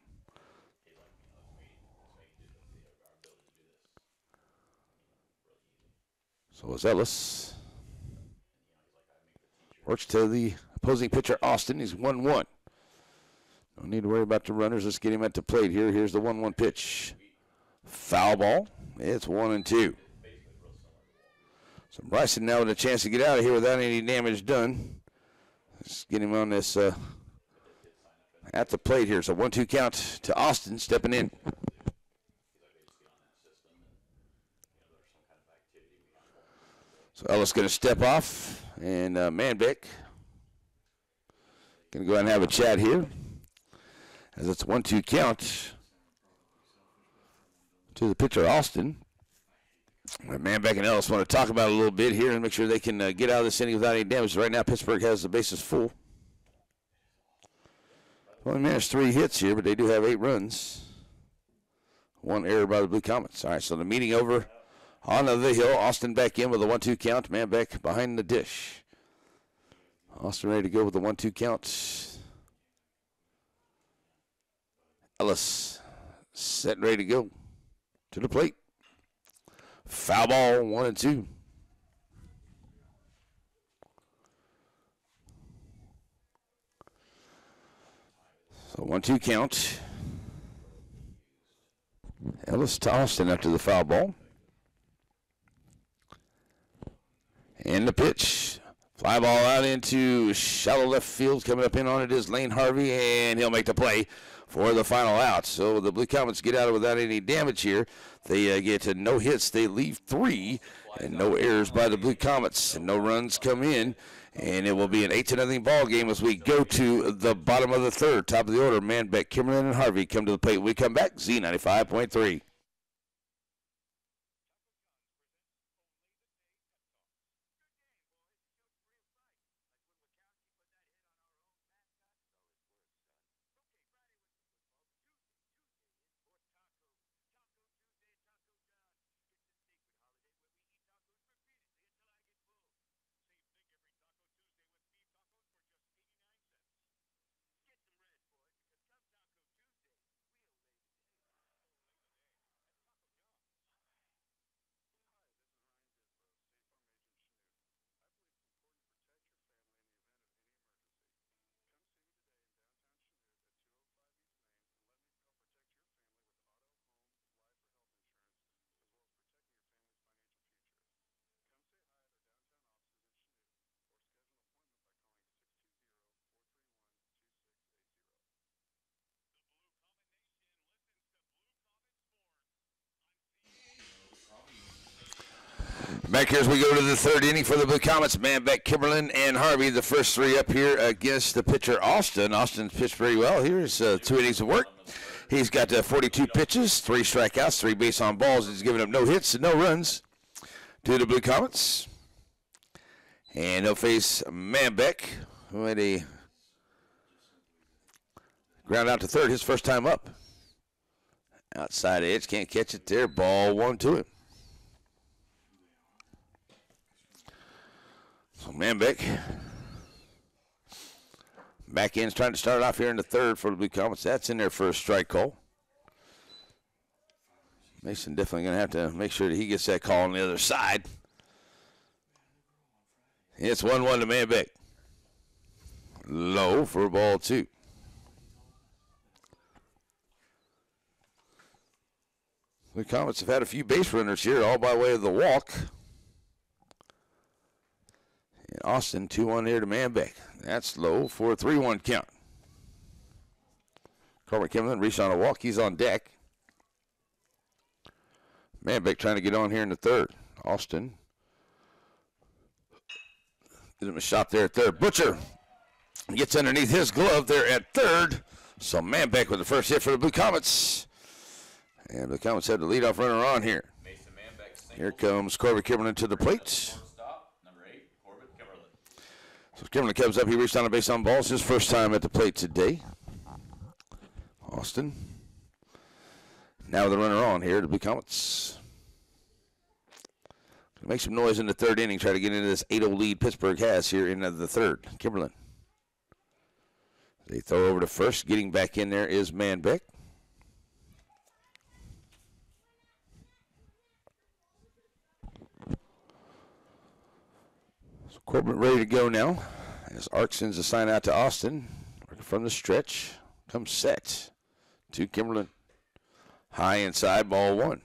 So it's Ellis. Works to the opposing pitcher, Austin. He's 1-1. No need to worry about the runners. Let's get him at the plate here. Here's the 1-1 pitch. Foul ball. It's 1-2. So Bryson now with a chance to get out of here without any damage done. Let's get him on this at the plate here. So 1-2 count to Austin stepping in. So Ellis going to step off, and Manbeck going to go ahead and have a chat here as it's a 1-2 count to the pitcher, Austin. Manbeck and Ellis want to talk about it a little bit here and make sure they can get out of this inning without any damage. Right now, Pittsburgh has the bases full. Only managed 3 hits here, but they do have 8 runs. 1 error by the Blue Comets. All right, so the meeting over on the hill. Austin back in with a 1-2 count. Manbeck behind the dish. Austin ready to go with the 1-2 count. Ellis set and ready to go to the plate. Foul ball, 1-2. So 1-2 count. Ellis to Austin after the foul ball. And the pitch. Fly ball out into shallow left field. Coming up in on it is Lane Harvey, and he'll make the play for the final out. So the Blue Comets get out without any damage here. They get no hits. They leave 3, and no errors by the Blue Comets. And no runs come in, and it will be an 8-0 ball game as we go to the bottom of the 3rd. Top of the order, Manbeck, Kimmerlin, and Harvey come to the plate. When we come back, Z95.3. Back here as we go to the 3rd inning for the Blue Comets. Manbeck, Kimberlin, and Harvey, the first 3 up here against the pitcher, Austin. Austin's pitched pretty well. Here's 2 innings of work. He's got 42 pitches, 3 strikeouts, 3 base on balls. He's given up no hits and no runs to the Blue Comets. And he'll face Manbeck, who had a ground out to 3rd his first time up. Outside edge, can't catch it there. Ball 1 to him. So Manbeck back in, trying to start off here in the 3rd for the Blue Comets. That's in there for a strike call. Mason definitely going to have to make sure that he gets that call on the other side. It's 1-1 to Manbeck. Low for ball 2. The Comets have had a few base runners here, all by way of the walk. And Austin, 2-1 here to Manbeck. That's low for a 3-1 count. Carver Kimlin reached on a walk. He's on deck. Manbeck trying to get on here in the third. Austin. Gives him a shot there at third. Butcher gets underneath his glove there at third. So Manbeck with the first hit for the Blue Comets. And the Comets have the leadoff runner on here. Here comes Corbett Kimberlin to the plate. So Kimberlin comes up. He reached on a base on balls. His first time at the plate today. Austin. Now the runner on here, the Blue Comets. Make some noise in the third inning. Try to get into this 8-0 lead Pittsburgh has here in the third. Kimberlin. They throw over to first. Getting back in there is Manbeck. So Corbett ready to go now. As Ark sends a sign out to Austin. Working from the stretch. Comes set to Kimberlin. High inside, ball 1.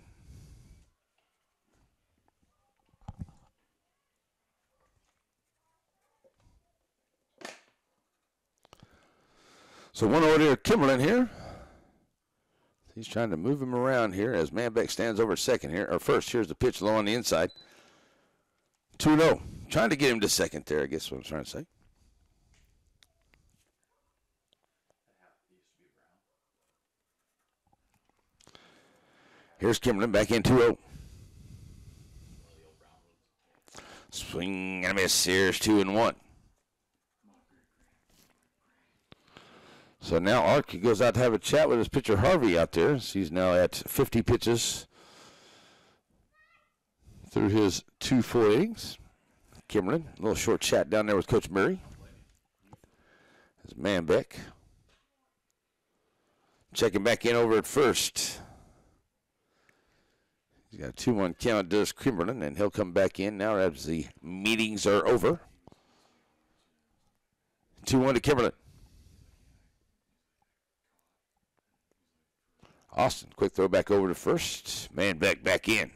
So 1-0 to Kimberlin here. He's trying to move him around here as Manbeck stands over second here. Or first, here's the pitch low on the inside. 2-0. Trying to get him to second there, I guess what I'm trying to say. Here's Kimberlin back in 2-0. Swing and a miss. Here's 2-1. So now Ark goes out to have a chat with his pitcher Harvey out there. So he's now at 50 pitches through his 2-4 innings. Kimberlin, a little short chat down there with Coach Murray. There's Manbeck. Checking back in over at first. He's got a 2-1 count, does Kimberlin, and he'll come back in now as the meetings are over. 2-1 to Kimberlin. Austin, quick throw back over to first. Manbeck back in.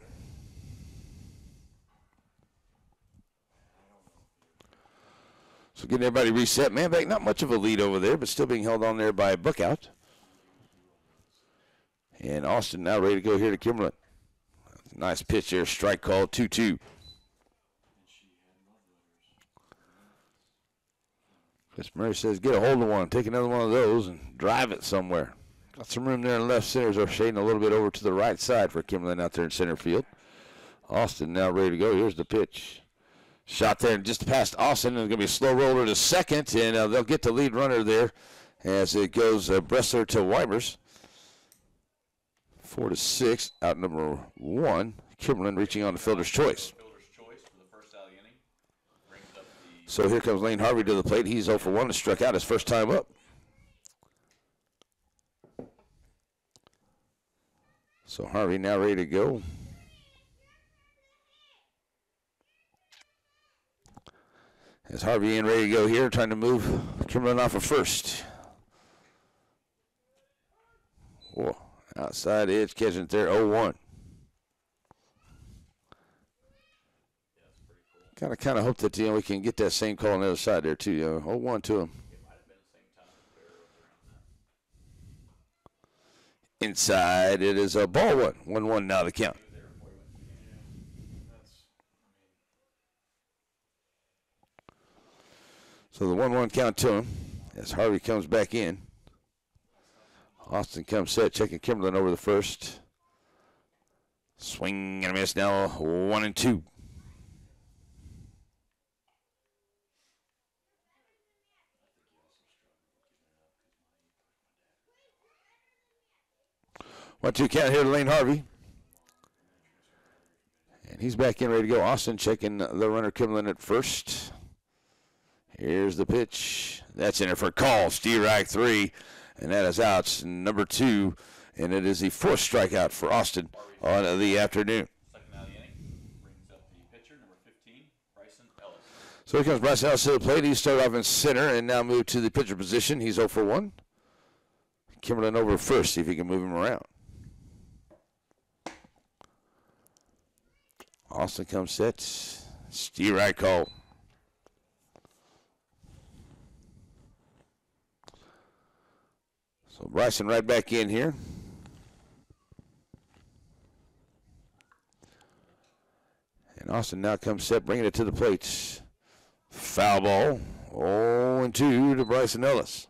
So getting everybody reset. Manbeck, not much of a lead over there, but still being held on there by Bookout. And Austin now ready to go here to Kimberlin. Nice pitch there, strike call, 2-2. Chris Murray says, get a hold of one, take another one of those, and drive it somewhere. Got some room there in left center, so shading a little bit over to the right side for Kimberlin out there in center field. Austin now ready to go. Here's the pitch. Shot there just past Austin, and it's going to be a slow roller to second, and they'll get the lead runner there as it goes Bressler to Weimers. 4-6, out number 1. Kimberlin reaching on the fielder's choice. So here comes Lane Harvey to the plate. He's 0 for 1 and struck out his first time up. So Harvey now ready to go. As Harvey in ready to go here, trying to move Kimberlin off of first. Whoa. Outside edge, catching it there, 0-1. Kind of hope that we can get that same call on the other side there too. 0-1 to him. Inside, it is a ball 1. 1-1 now the count. So the 1-1 count to him as Harvey comes back in. Austin comes set, checking Kimberlin over the first. Swing and a miss now, 1-2. One-two count here to Lane Harvey. And he's back in, ready to go. Austin checking the runner Kimberlin at first. Here's the pitch. That's in there for a call. Strike 3. And that is out, number 2, and it is the 4th strikeout for Austin on the afternoon. So here comes Bryson Ellis to the plate. He started off in center and now moved to the pitcher position. He's 0 for 1. Kimberlin over first, see if he can move him around. Austin comes set. Steve right call. So Bryson right back in here. And Austin now comes set, bringing it to the plate. Foul ball. 0-2 to Bryson Ellis.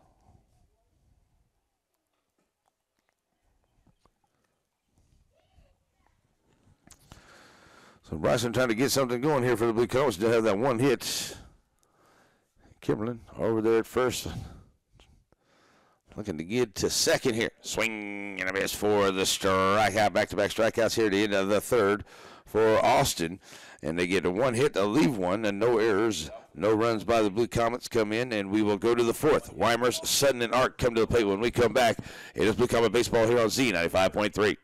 So Bryson trying to get something going here for the Blue Coats to have that one hit. Kimberlin over there at first. Looking to get to second here. Swing and a miss for the strikeout. Back-to-back strikeouts here at the end of the third for Austin. And they get a one hit, a leave one, and no errors. No runs by the Blue Comets come in, and we will go to the fourth. Weimers, Sutton, and Ark come to the plate when we come back. It is Blue Comet Baseball here on Z95.3.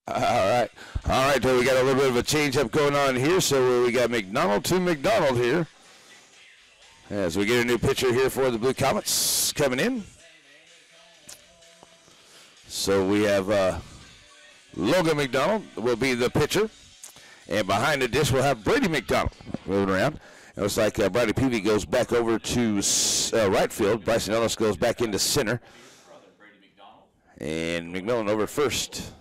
All right, we got a little bit of a change-up going on here, so we got McDonald to McDonald here. As we get a new pitcher here for the Blue Comets coming in. So we have Logan McDonald will be the pitcher. And behind the dish we'll have Brady McDonald moving around. It looks like Bradley Peavy goes back over to right field. Bryson Ellis goes back into center. And McMillan over first.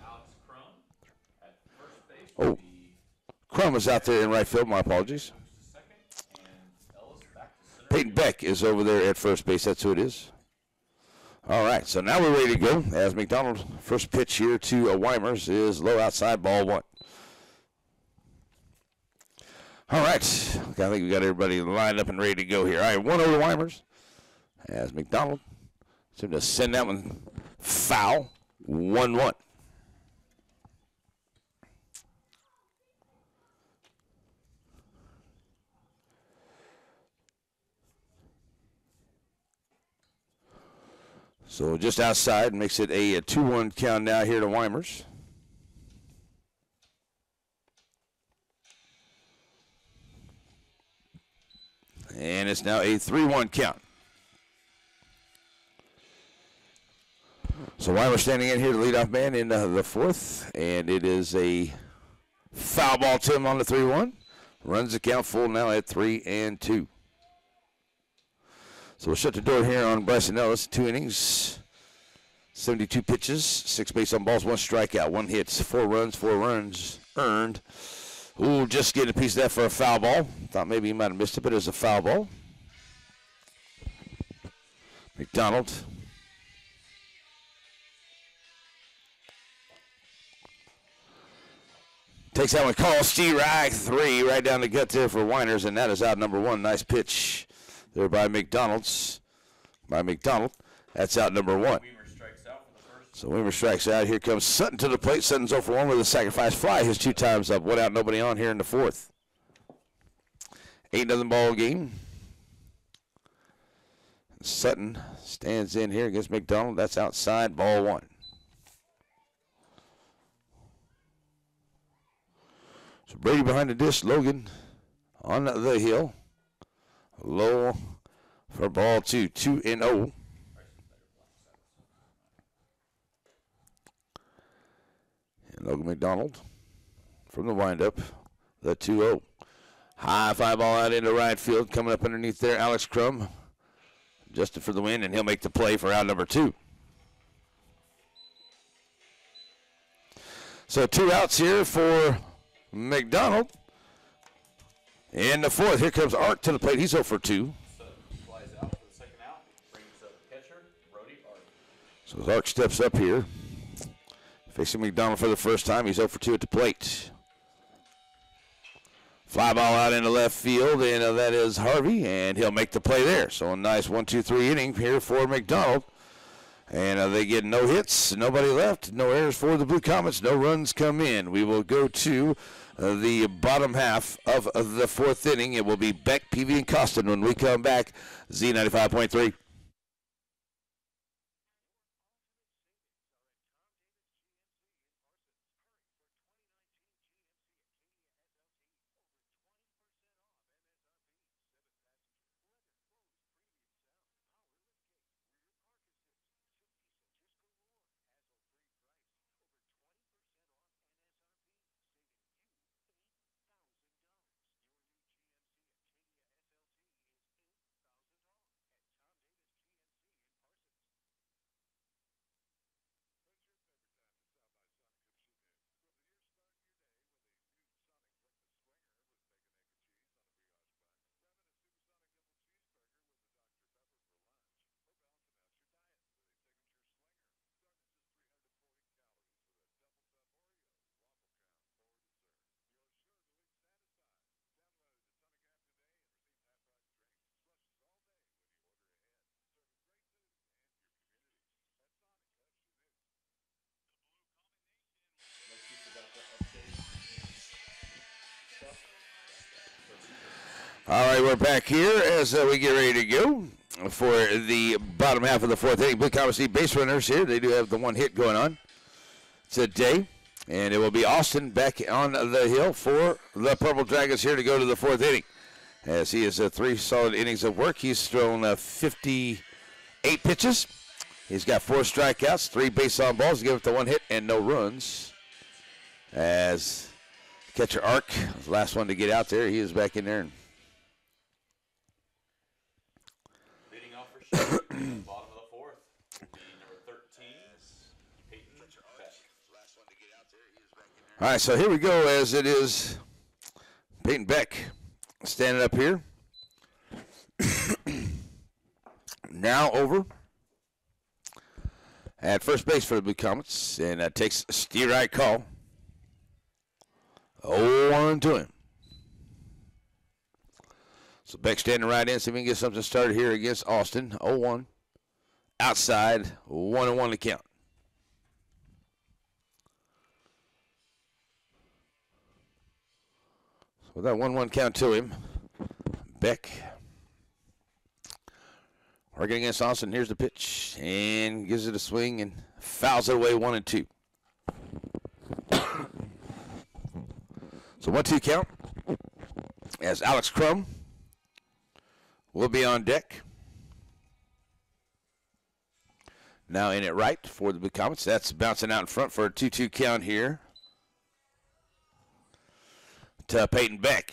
Oh, Crum is out there in right field. My apologies. Peyton Beck is over there at first base. That's who it is. All right, so now we're ready to go. As McDonald's first pitch here to Weimers is low outside, ball one. All right, I think we got everybody lined up and ready to go here. All right, 1-0 to Weimers. As McDonald seemed to send that one foul. 1-1. So just outside makes it a 2-1 count now here to Weimers. And it's now a 3-1 count. So Weimers standing in here to lead off man in the fourth. And it is a foul ball to him on the 3-1. Runs the count full now at 3-2. So we'll shut the door here on Bryson Ellis. 2 innings, 72 pitches, 6 base on balls, 1 strikeout, 1 hit, 4 runs earned. Ooh, just getting a piece of that for a foul ball. Thought maybe he might have missed it, but it was a foul ball. McDonald. Takes that one, call Steve Reich, 3 right down the gut there for Weiners, and that is out number 1. Nice pitch there by McDonald. That's out number 1. So Weimer strikes out. Here comes Sutton to the plate. Sutton's 0 for 1 with a sacrifice fly. His 2 times up. 1 out, nobody on here in the fourth. 8-0 ball game. Sutton stands in here against McDonald. That's outside, ball 1. So Brady behind the dish. Logan on the hill. Low for ball 2, 2-0. And Logan McDonald from the windup, the 2-0. High fly ball out into right field, coming up underneath there, Alex Crum. Justin for the win, and he'll make the play for out number 2. So 2 outs here for McDonald. In the 4th, here comes Art to the plate. He's 0 for 2. Flies out for the second out. Brings up catcher, Brody Art. So as Art steps up here, facing McDonald for the first time, he's 0 for 2 at the plate. Fly ball out into left field, and that is Harvey, and he'll make the play there. So a nice 1-2-3 inning here for McDonald. And they get no hits, nobody left, no errors for the Blue Comets, no runs come in. We will go to the bottom half of the 4th inning. It will be Beck, Peavy, and Costin when we come back. Z95.3. All right, we're back here as we get ready to go for the bottom half of the 4th inning. Blue Comets need base runners here. They do have the 1 hit going on today. And it will be Austin back on the hill for the Purple Dragons here to go to the 4th inning. As he has 3 solid innings of work. He's thrown 58 pitches. He's got 4 strikeouts, 3 base on balls, give up the 1 hit and no runs. As catcher Ark, the last one to get out there, he is back in there. And Leading off for Chanute, bottom of the 4th, will be number 13, Peyton Beck. all right, so here we go as it is Peyton Beck standing up here. Now over at first base for the Blue Comets, and takes a steer right call. 0-1 to him. So Beck standing right in, see if we can get something started here against Austin. 0-1. Outside, 1-1 to count. So with that 1-1 count to him, Beck working against Austin. Here's the pitch, and gives it a swing and fouls it away 1-2. So 1-2 count as Alex Crum will be on deck. Now in at right for the Blue Comets. That's bouncing out in front for a 2-2 count here to Peyton Beck.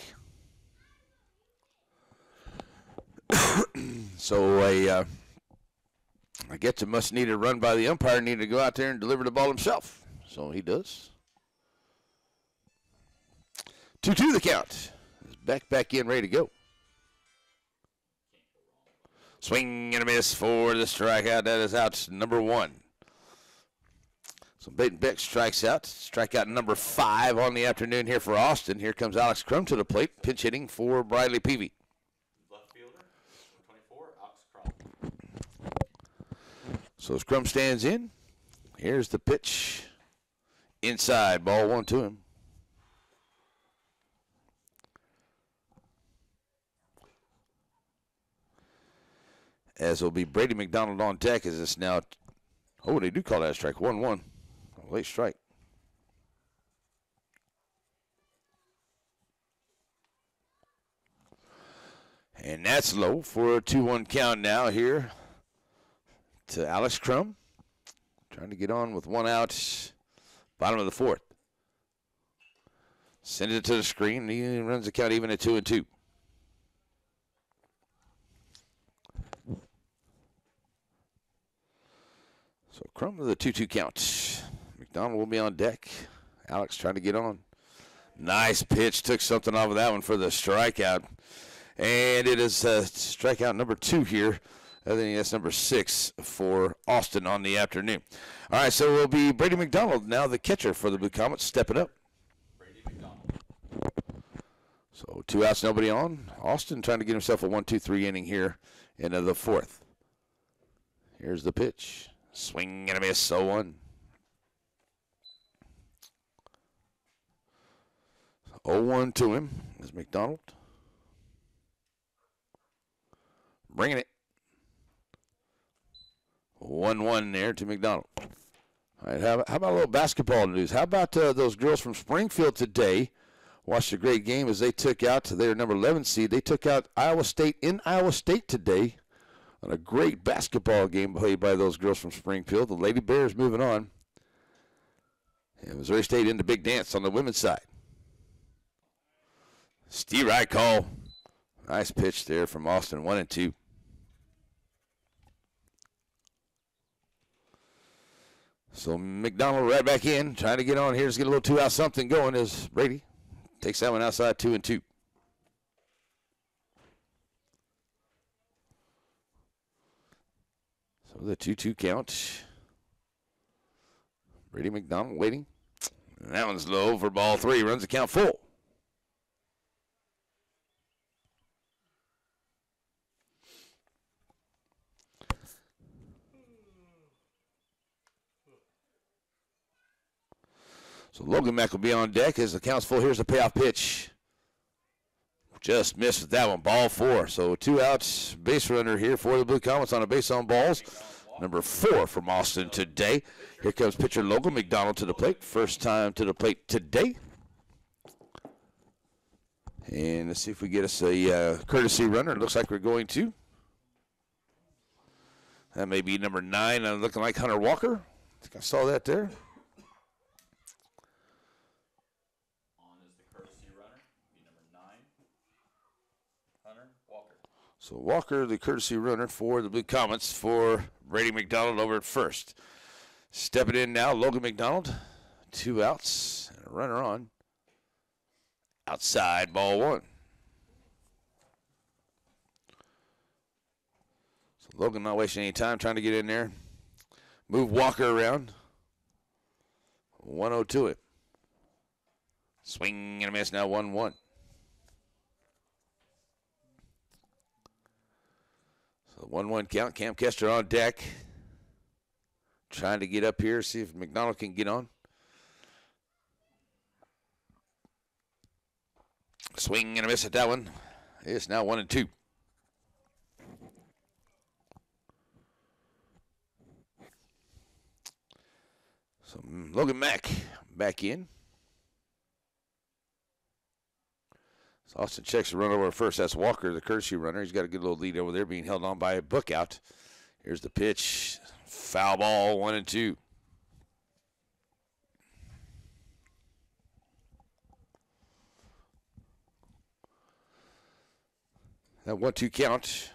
So I guess it must need a run by the umpire, need to go out there and deliver the ball himself. So he does. 2-2 the count. Beck back in, ready to go. Swing and a miss for the strikeout. That is out number 1. So Peyton Beck strikes out. Strikeout number 5 on the afternoon here for Austin. Here comes Alex Crum to the plate, pinch hitting for Bradley Peavy. Left fielder, 24, Alex Crum. So as Crum stands in, here's the pitch. Inside, ball 1 to him. As will be Brady McDonald on deck as it's now, oh, they do call that a strike, 1-1, a late strike. And that's low for a 2-1 count now here to Alex Crum. Trying to get on with one out, bottom of the fourth. Sends it to the screen. He runs the count even at 2-2. So Crum with a 2-2 count. McDonald will be on deck. Alex trying to get on. Nice pitch. Took something off of that one for the strikeout. And it is strikeout number 2 here. I think that's number 6 for Austin on the afternoon. All right, so it will be Brady McDonald now the catcher for the Blue Comets. Stepping up. Brady McDonald. So 2 outs, nobody on. Austin trying to get himself a 1-2-3 inning here into the fourth. Here's the pitch. Swing and a miss, 0-1. 0-1 to him is McDonald. Bringing it. 1-1 there to McDonald. All right, how about a little basketball news? How about those girls from Springfield today? Watched a great game as they took out to their number 11 seed. They took out Iowa State in Iowa State today on a great basketball game played by those girls from Springfield. The Lady Bears moving on. And Missouri State in the big dance on the women's side. Steve Wright call. Nice pitch there from Austin, 1-2. So McDonald right back in, trying to get on here, just get a little 2-out something going as Brady takes that one outside, 2-2. So the 2-2 count. Brady McDonald waiting. And that one's low for ball 3, runs the count full. So Logan Mack will be on deck as the count's full. Here's the payoff pitch. Just missed with that one. Ball 4. So 2 outs. Base runner here for the Blue Comets on a base on balls. Number 4 from Austin today. Here comes pitcher Logan McDonald to the plate. First time to the plate today. And let's see if we get us a courtesy runner. It looks like we're going to. That may be number 9. Looking like Hunter Walker. I think I saw that there. So Walker, the courtesy runner for the Blue Comets for Brady McDonald over at first. Stepping in now, Logan McDonald. 2 outs and a runner on. Outside, ball 1. So Logan not wasting any time, trying to get in there. Move Walker around. 1-0 to it. Swing and a miss now, 1-1. 1-1 count. Cam Kester on deck. Trying to get up here, see if McDonald can get on. Swing and a miss at that one. It's now 1-2. So Logan Mack back in. Austin checks the run over first. That's Walker, the courtesy runner. He's got a good little lead over there, being held on by a book out. Here's the pitch. Foul ball, 1-2. That 1-2 count.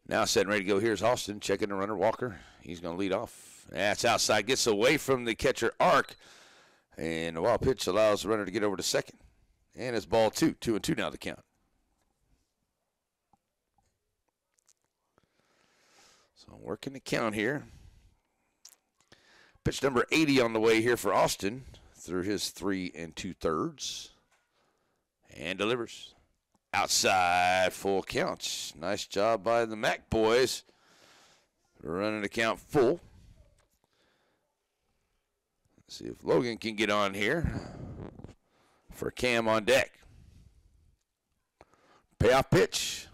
Now set and ready to go. Here's Austin checking the runner, Walker. He's going to lead off. That's outside. Gets away from the catcher, Ark. And the wild pitch allows the runner to get over to second. And it's ball 2. 2-2 now the count. So working the count here. Pitch number 80 on the way here for Austin through his 3 2/3. And delivers. Outside, full counts. Nice job by the Mac boys. Running the count full. See if Logan can get on here for Cam on deck. Payoff pitch.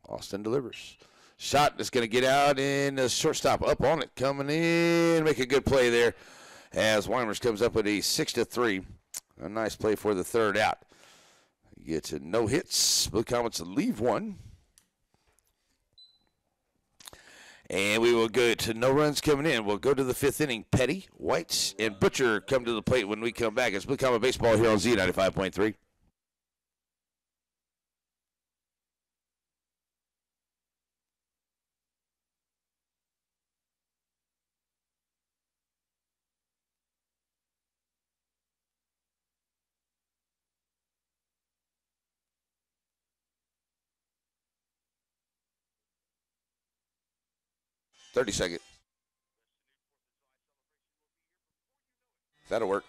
Austin delivers. Shot that's going to get out, and the shortstop up on it, coming in. Make a good play there as Weimers comes up with a 6-3. A nice play for the third out. Get to no hits. Blue Comets leave one. And we will go to no runs coming in. We'll go to the fifth inning. Petty, White, and Butcher come to the plate when we come back. It's Blue Comet Baseball here on Z95.3. Seconds. That'll work.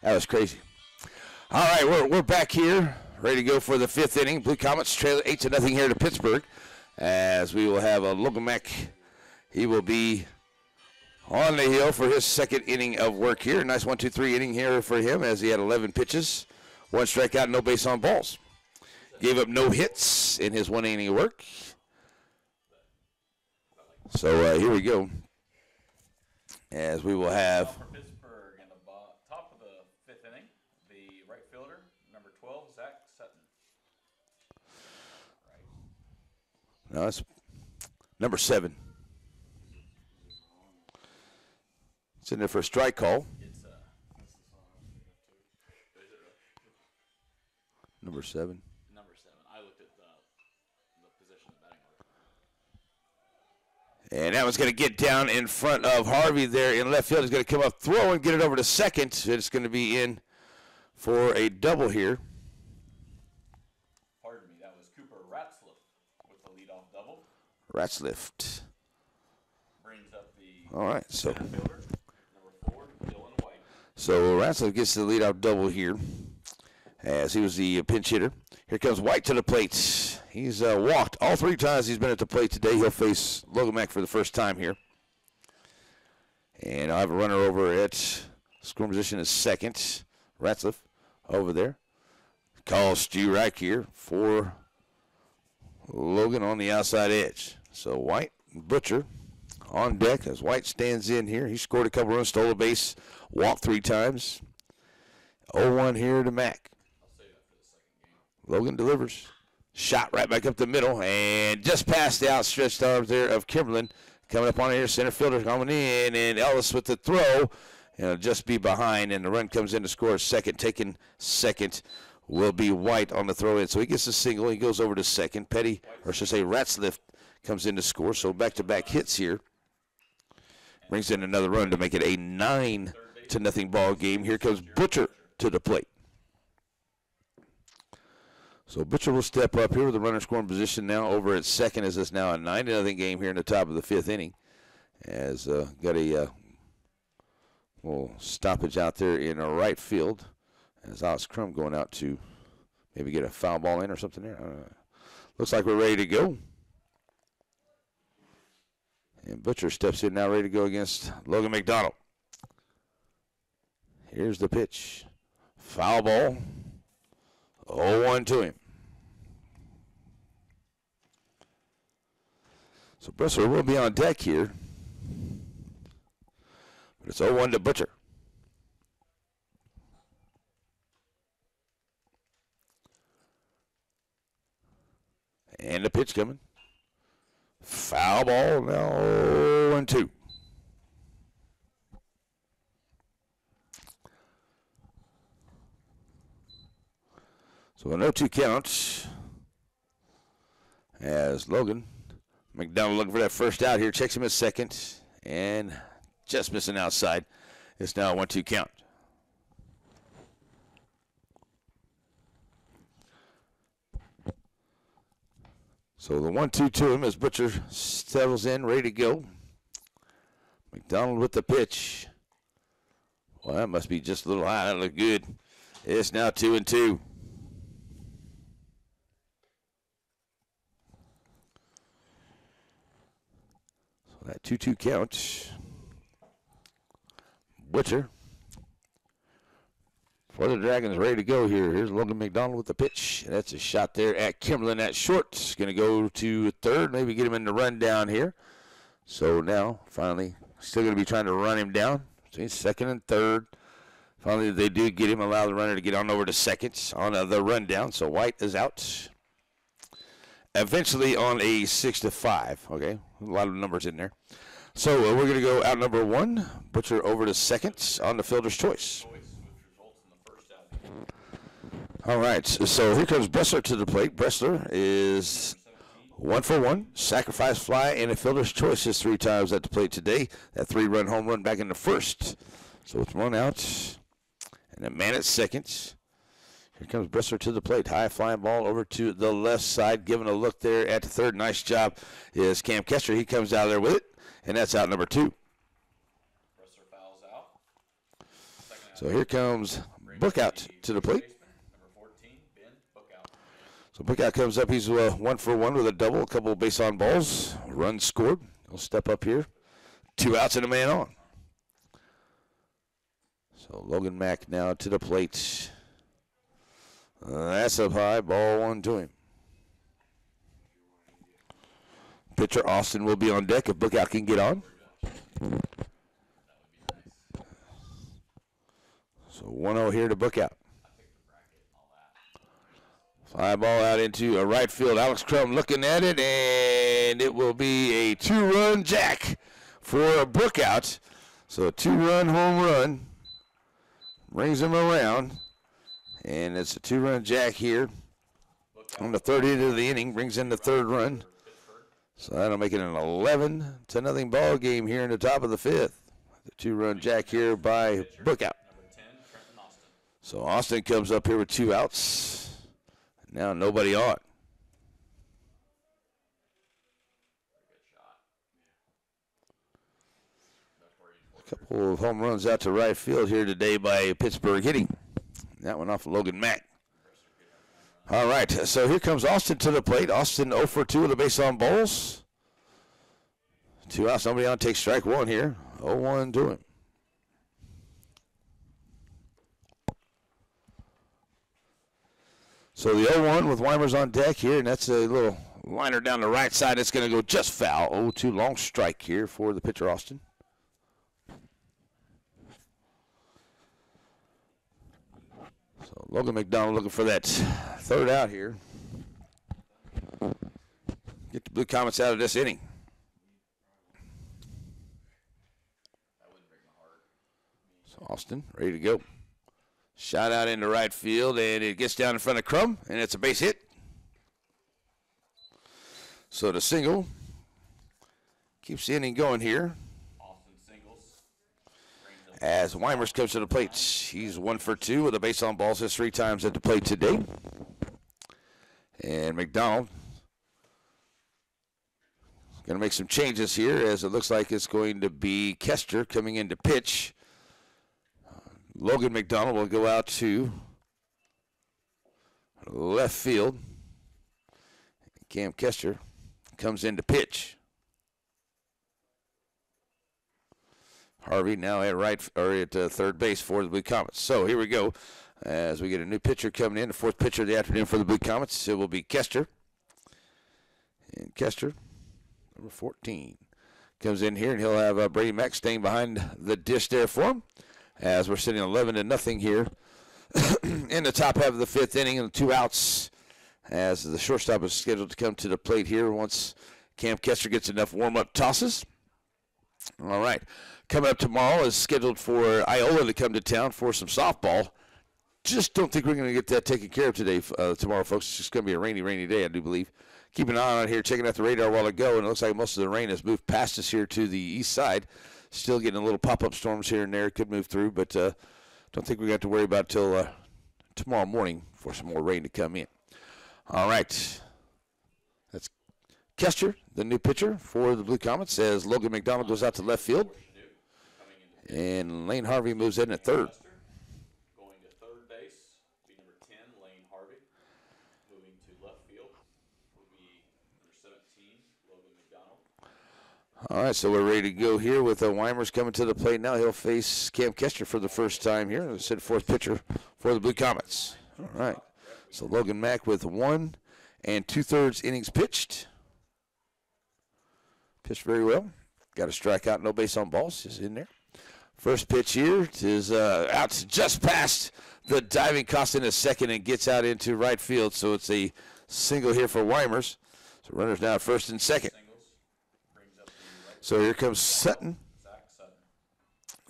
That was crazy. All right, we're back here, ready to go for the fifth inning. Blue Comets trail 8-0 here to Pittsburg, as we will have Logan Mack. He will be on the hill for his second inning of work here. Nice 1-2-3 inning here for him, as he had 11 pitches, 1 strikeout, no base on balls. Gave up no hits in his 1 inning of work. So here we go, as we will have. No, it's number 7. It's in there for a strike call. Number 7. Number 7. I looked at the position of batting order. And that one's going to get down in front of Harvey there in left field. He's going to come up, throw, and get it over to second. It's going to be in for a double here. Ratzliff. Brings up the all right, so number 4, Dylan White. So Ratzliff gets the leadoff double here, as he was the pinch hitter. Here comes White to the plate. He's walked all 3 times he's been at the plate today. He'll face Logan Mack for the first time here. And I'll have a runner over at scoring position is second. Ratzliff over there. Calls Stu Reich here for Logan on the outside edge. So White and Butcher on deck as White stands in here. He scored a couple runs, stole a base, walked 3 times. 0-1 here to Mack. I'll save that for the second game. Logan delivers. Shot right back up the middle and just past the outstretched arms there of Kimberlin. Coming up on here, center fielder coming in, and Ellis with the throw. And it'll just be behind, and the run comes in to score second. Taking second will be White on the throw in. So he gets a single. He goes over to second. Petty, or should I say Ratzliff, comes in to score. So back-to-back hits here. Brings in another run to make it a 9-0 ball game. Here comes Butcher to the plate. So Butcher will step up here with the runner scoring position now over at second, as it's now a 9-0 game here in the top of the 5th inning. As got a little stoppage out there in right field. As Alex Crum going out to maybe get a foul ball in or something there. Looks like we're ready to go. And Butcher steps in now, ready to go against Logan McDonald. Here's the pitch. Foul ball. 0-1 to him. So Bresler will be on deck here. But it's 0-1 to Butcher. And the pitch coming. Foul ball, now 0-2. So a 0-2 count as Logan McDonald looking for that first out here. Checks him at second and just missing outside. It's now a 1-2 count. So the 1-2 to him as Butcher settles in, ready to go. McDonald with the pitch. Well, that must be just a little high. That looked good. It's now 2-2. So that 2-2 count. Butcher for the Dragons, ready to go here. Here's Logan McDonald with the pitch. That's a shot there at Kimberlin at short. It's going to go to third, maybe get him in the run down here. So now, finally, still going to be trying to run him down between second and third. Finally, they do get him, allow the runner to get on over to second on the run down. So White is out. Eventually on a 6-5. Okay, a lot of numbers in there. So we're going to go out number 1. Butcher over to second on the fielder's choice. All right, so here comes Bressler to the plate. Bressler is 1 for 1, sacrifice fly, and a fielder's choice is 3 times at the plate today. That 3-run home run back in the first. So it's 1 out, and a man at second. Here comes Bressler to the plate. High flying ball over to the left side, giving a look there at the third. Nice job is Cam Kester. He comes out there with it, and that's out number 2. Bressler fouls out. So here comes Bookout to the plate. So Bookout comes up. He's 1 for 1 with a double, a couple of base on balls. Run scored. He'll step up here. 2 outs and a man on. So Logan Mack now to the plate. That's up high. Ball 1 to him. Pitcher Austin will be on deck if Bookout can get on. So 1-0 here to Bookout. Fly ball out into a right field. Alex Crum looking at it, and it will be a 2-run jack for a Bookout. So a 2-run home run brings him around, and it's a 2-run jack here on the third hit of the inning. Brings in the 3rd run. So that'll make it an 11-0 ball game here in the top of the 5th. The 2-run jack here by Bookout. So Austin comes up here with 2 outs. Now nobody on. A couple of home runs out to right field here today by Pittsburg hitting. That one off of Logan Mack. All right, so here comes Austin to the plate. Austin 0 for 2 with a base on balls. 2 outs, nobody on, takes strike 1 here. 0-1 to him. So the 0-1 with Weimers on deck here, and that's a little liner down the right side. It's going to go just foul. 0-2 long strike here for the pitcher, Austin. So Logan McDonald looking for that 3rd out here. Get the Blue Comets out of this inning. So Austin ready to go. Shot out into right field, and it gets down in front of Crum, and it's a base hit. So the single keeps the inning going here. Austin singles. As Weimers comes to the plate. He's 1 for 2 with a base on balls. His 3 times at the plate today. And McDonald going to make some changes here, as it looks like it's going to be Kester coming in to pitch. Logan McDonald will go out to left field. Cam Kester comes in to pitch. Harvey now at third base for the Blue Comets. So here we go, as we get a new pitcher coming in, the 4th pitcher of the afternoon for the Blue Comets. It will be Kester. And Kester, number 14, comes in here, and he'll have Brady Mack staying behind the dish there for him, as we're sitting 11-0 here in the top half of the 5th inning, and 2 outs, as the shortstop is scheduled to come to the plate here once Cam Kester gets enough warm-up tosses. All right, coming up tomorrow is scheduled for Iola to come to town for some softball. Just don't think we're going to get that taken care of tomorrow, folks. It's just going to be a rainy day, I do believe. Keep an eye on it here, checking out the radar while ago, and it looks like most of the rain has moved past us here to the east side. Still getting a little pop-up storms here and there. Could move through, but don't think we got to worry about till tomorrow morning for some more rain to come in. All right. That's Kester, the new pitcher for the Blue Comets, as Logan McDonald goes out to left field. And Lane Harvey moves in at third. Going to third base, be number 10, Lane Harvey. Moving to left field will be number 17, Logan McDonald. All right, so we're ready to go here with Weimers coming to the plate now. He'll face Cam Kester for the first time here. He's the fourth pitcher for the Blue Comets. All right, so Logan Mack with 1 2/3 innings pitched. Pitched very well. Got a strikeout, no base on balls. Is in there. First pitch here is out just past the diving Costin is second and gets out into right field. So it's a single here for Weimers. So runners now at first and second. So here comes Sutton.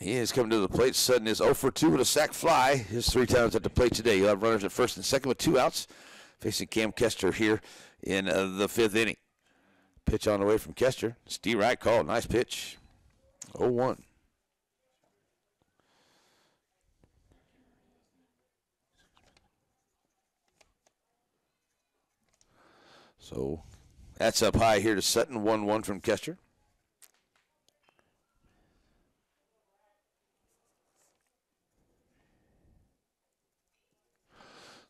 He is coming to the plate. Sutton is 0 for 2 with a sac fly. His 3 times at the plate today. He'll have runners at first and second with 2 outs. Facing Cam Kester here in the 5th inning. Pitch on the way from Kester. Steve Wright called. Nice pitch. 0-1. So that's up high here to Sutton. 1-1 from Kester.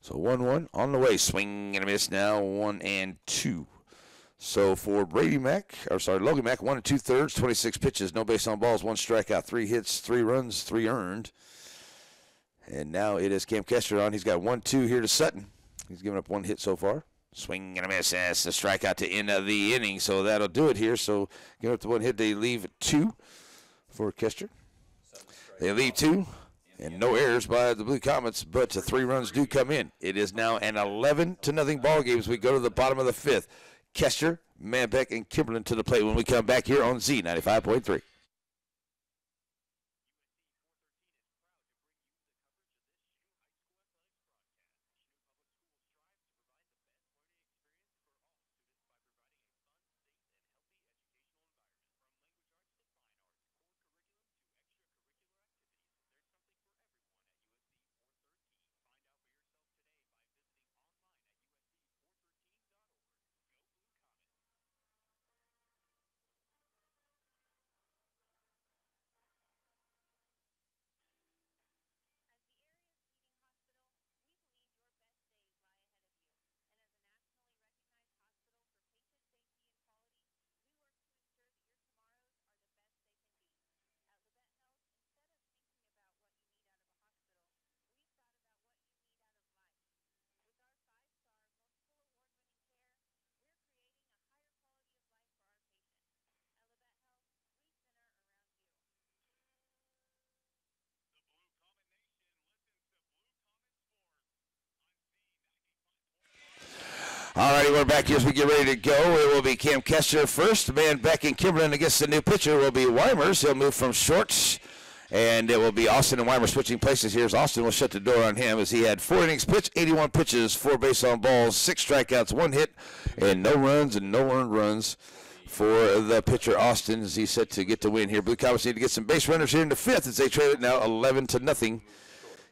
So 1-1 on the way. Swing and a miss now. 1-2. So for Logan Mack, 1 2/3, 26 pitches, no base on balls, 1 strikeout, 3 hits, 3 runs, 3 earned. And now it is Cam Kester on. He's got 1-2 here to Sutton. He's given up 1 hit so far. Swing and a miss. That's the strikeout to end of the inning. So that'll do it here. So giving up the 1 hit, they leave 2 for Kester. They leave 2. And no errors by the Blue Comets, but 3 runs do come in. It is now an 11-0 ball game as we go to the bottom of the 5th. Kester, Manbeck, and Kimberlin to the plate when we come back here on Z95.3. All righty, we're back here as we get ready to go. It will be Cam Kester first. Manbeck and Kimberlin against the new pitcher will be Weimers. He'll move from short. And it will be Austin and Weimers switching places here. As Austin will shut the door on him as he had 4 innings pitched, 81 pitches, 4 base on balls, 6 strikeouts, 1 hit, and no runs and no earned runs for the pitcher Austin as he's set to get the win here. Blue Comets need to get some base runners here in the 5th as they trade it now 11-0.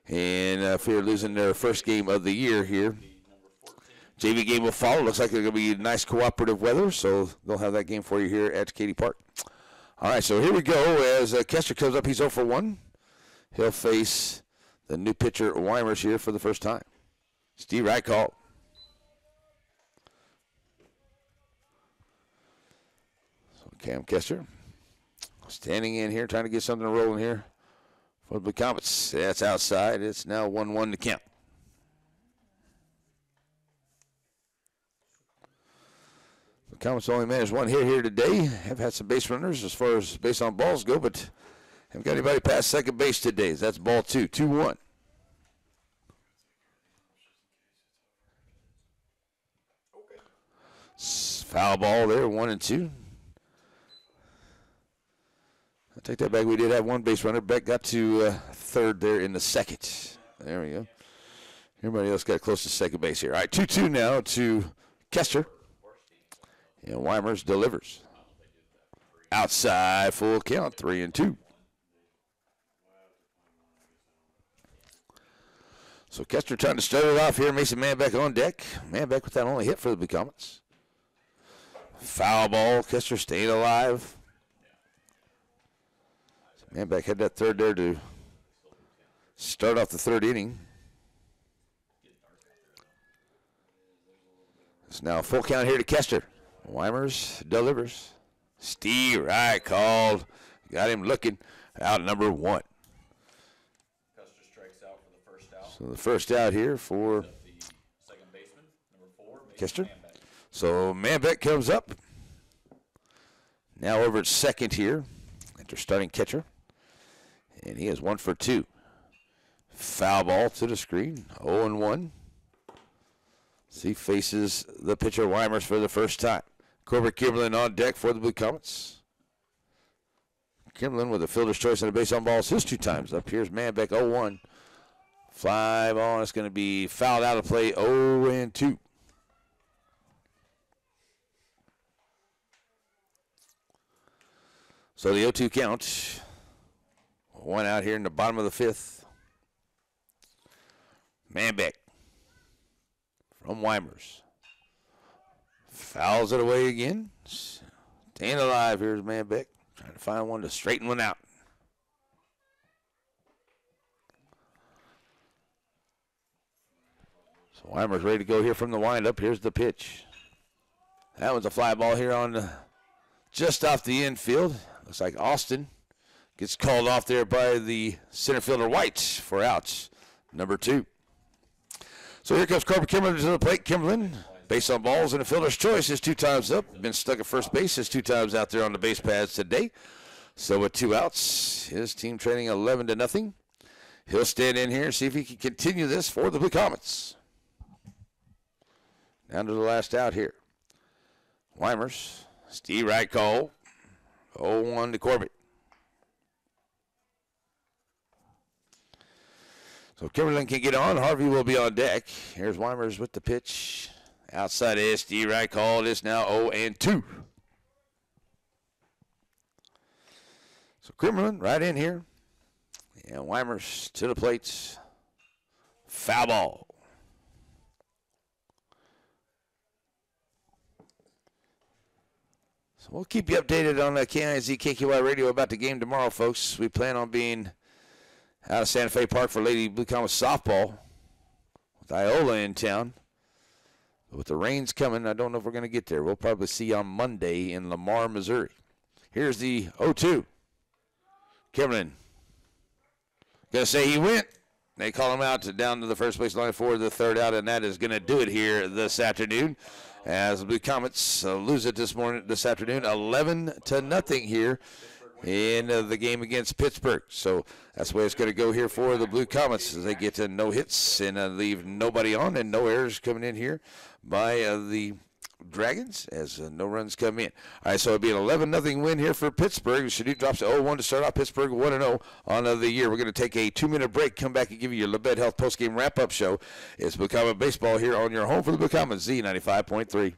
And fear losing their first game of the year here. JV game will follow. Looks like it's going to be nice cooperative weather, so they'll have that game for you here at Katy Park. All right, so here we go as Kester comes up. He's 0 for 1. He'll face the new pitcher Weimers here for the first time. Steve Wright called. So Cam Kester standing in here, trying to get something rolling here for the Blue Comets. That's outside. It's now 1-1 to count. Comets only managed 1 hit here today. Have had some base runners as far as base on balls go, but haven't got anybody past second base today. That's ball 2, 2-1. Foul ball there, 1-2. I take that back. We did have 1 base runner. Beck got to third there in the second. There we go. Everybody else got close to second base here. All right, 2-2 now to Kester. And Weimers delivers. Outside, full count, 3-2. So Kester trying to start it off here. Mason Manbeck on deck. Manbeck with that only hit for the Blue Comets. Foul ball. Kester staying alive. Manbeck had that third there to start off the third inning. It's now a full count here to Kester. Weimers delivers. Steve Wright called. Got him looking. Out number 1. Custer strikes out for the first out. So the first out here for The second baseman, number 4, Kester. Manbeck. So Manbeck comes up. Now over at second here. After starting catcher. And he is 1 for 2. Foul ball to the screen. 0-1. So he faces the pitcher Weimers for the first time. Corbett Kimberlin on deck for the Blue Comets. Kimberlin with a fielder's choice and a base on balls his 2 times. Up here's Manbeck 0-1. Fly ball. It's going to be fouled out of play 0-2. So the 0-2 count. 1 out here in the bottom of the 5th. Manbeck from Weimers. Fouls it away again. Staying alive. Here's Manbeck. Trying to find one to straighten one out. So Weimer's ready to go here from the windup. Here's the pitch. That was a fly ball here on just off the infield. Looks like Austin gets called off there by the center fielder White for outs. Number 2. So here comes Corbett Kimberlin to the plate. Kimberlin, base on balls and a fielder's choice, is 2 times up. Been stuck at first base, is 2 times out there on the base pads today. So with 2 outs, his team trailing 11-0. He'll stand in here and see if he can continue this for the Blue Comets. Down to the last out here. Weimers, Steve Wright call. 0-1 to Corbett. So Kimberlin can get on. Harvey will be on deck. Here's Weimers with the pitch. Outside is Steve Wright called. It's now 0-2. So Kimberlin right in here. And Weimers to the plate. Foul ball. So we'll keep you updated on KIZ KQY Radio about the game tomorrow, folks. We plan on being out of Santa Fe Park for Lady Blue Comets softball with Iola in town. But with the rains coming, I don't know if we're going to get there. We'll probably see you on Monday in Lamar, Missouri. Here's the 0-2. Kimberlin going to say he went. They call him out down to the first base line for the third out, and that is going to do it here this afternoon as the Blue Comets lose it this afternoon, 11-0 here in the game against Pittsburg. So that's the way it's going to go here for the Blue Comets as they get no hits and leave nobody on and no errors coming in here by the Dragons as no runs come in. All right, so it'll be an 11-0 win here for Pittsburgh. Chanute drops to 0-1 to start off. Pittsburgh 1-0 on the year. We're going to take a 2-minute break, come back and give you your Labette Health postgame wrap-up show. It's Blue Comet Baseball here on your home for the Blue Comets, Z95.3.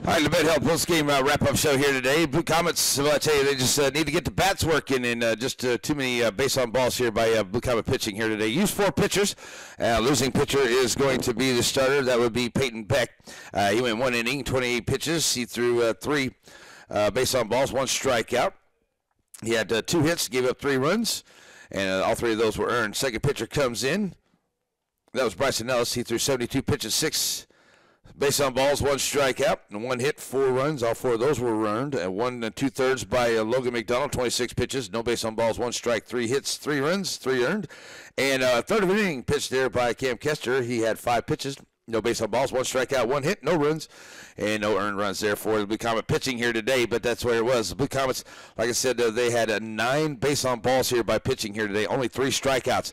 All right, the Bed Health post-game wrap-up show here today. Blue Comets, well, I tell you, they just need to get the bats working, and just too many base on balls here by Blue Comet pitching here today. Use 4 pitchers. Losing pitcher is going to be the starter. That would be Peyton Beck. He went 1 inning, 28 pitches. He threw 3 base on balls, 1 strikeout. He had 2 hits, gave up 3 runs, and all 3 of those were earned. Second pitcher comes in. That was Bryson Ellis. He threw 72 pitches, 6 base on balls, 1 strikeout, and 1 hit, 4 runs. All 4 of those were earned. And 1 2/3 by Logan McDonald, 26 pitches, no base on balls, 1 strike, 3 hits, 3 runs, 3 earned. And third of an inning pitched there by Cam Kester. He had 5 pitches, no base on balls, 1 strikeout, 1 hit, no runs, and no earned runs there for the Blue Comet pitching here today. But that's where it was. The Blue Comets, like I said, they had 9 base on balls here by pitching here today. Only 3 strikeouts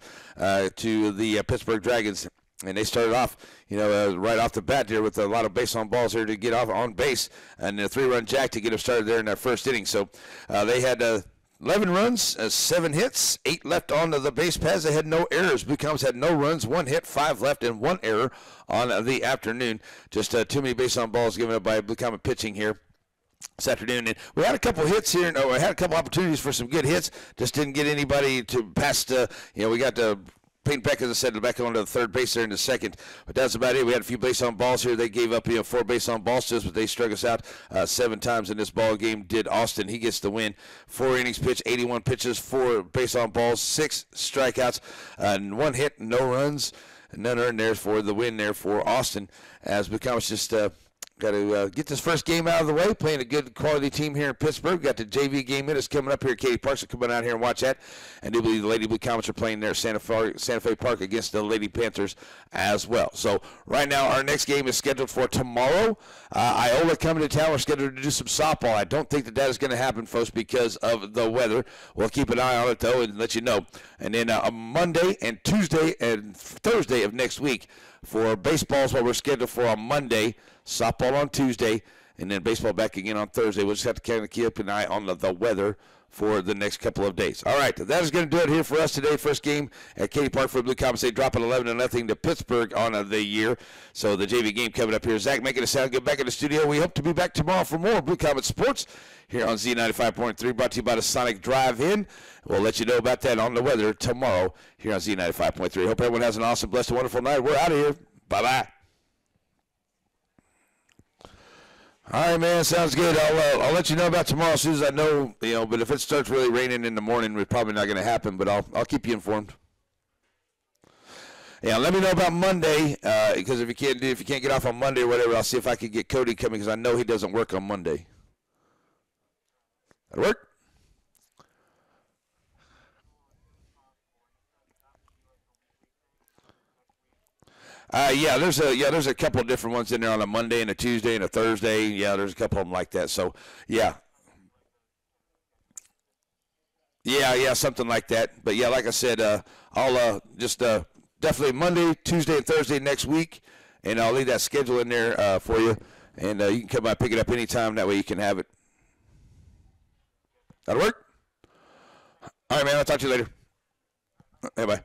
to the Pittsburgh Dragons. And they started off, right off the bat there with a lot of base on balls here to get off on base, and a 3-run jack to get them started there in that first inning. So they had 11 runs, 7 hits, 8 left on the base paths. They had no errors. Blue Comets had no runs, 1 hit, 5 left, and 1 error on the afternoon. Just too many base on balls given up by Blue Comet pitching here this afternoon. And we had a couple hits here. We had a couple opportunities for some good hits. Just didn't get anybody to past. We got Peyton Beck, as I said, back on to the third base there in the second. But that's about it. We had a few base on balls here. They gave up 4 base on balls to us, but they struck us out 7 times in this ball game. Did Austin. He gets the win. 4 innings pitched, 81 pitches, 4 base on balls, 6 strikeouts, and 1 hit, no runs, and none earned there for the win there for Austin. As becomes just got to get this first game out of the way, playing a good quality team here in Pittsburgh. Got the JV game in. It's coming up here at Katy Park, so come on out here and watch that. And I do believe the Lady Blue Comets are playing there at Santa Fe Park against the Lady Panthers as well. So right now our next game is scheduled for tomorrow. Iola coming to town. We're scheduled to do some softball. I don't think that is going to happen, folks, because of the weather. We'll keep an eye on it, though, and let you know. And then on Monday and Tuesday and Thursday of next week for baseball is what we're scheduled for on Monday. Softball on Tuesday, and then baseball back again on Thursday. We'll just have to kind of keep an eye on the weather for the next couple of days. All right, that is going to do it here for us today. First game at Katy Park for the Blue Comets. They drop it 11-0 to Pittsburgh on the year. So the JV game coming up here. Zach making it sound good back in the studio. We hope to be back tomorrow for more Blue Comet Sports here on Z95.3, brought to you by the Sonic Drive-In. We'll let you know about that on the weather tomorrow here on Z95.3. Hope everyone has an awesome, blessed, and wonderful night. We're out of here. Bye-bye. All right, man, sounds good. I'll let you know about tomorrow as soon as I know, but if it starts really raining in the morning, it's probably not going to happen, but I'll keep you informed. Yeah, let me know about Monday, because if you can't get off on Monday or whatever, I'll see if I can get Cody coming, because I know he doesn't work on Monday. That'll work? There's a couple of different ones in there on a Monday and a Tuesday and a Thursday. Yeah, there's a couple of them like that. So, yeah. Yeah, something like that. But, yeah, like I said, I'll just definitely Monday, Tuesday, and Thursday next week, and I'll leave that schedule in there for you. And you can come by and pick it up anytime. That way you can have it. That'll work? All right, man. I'll talk to you later. Hey, bye.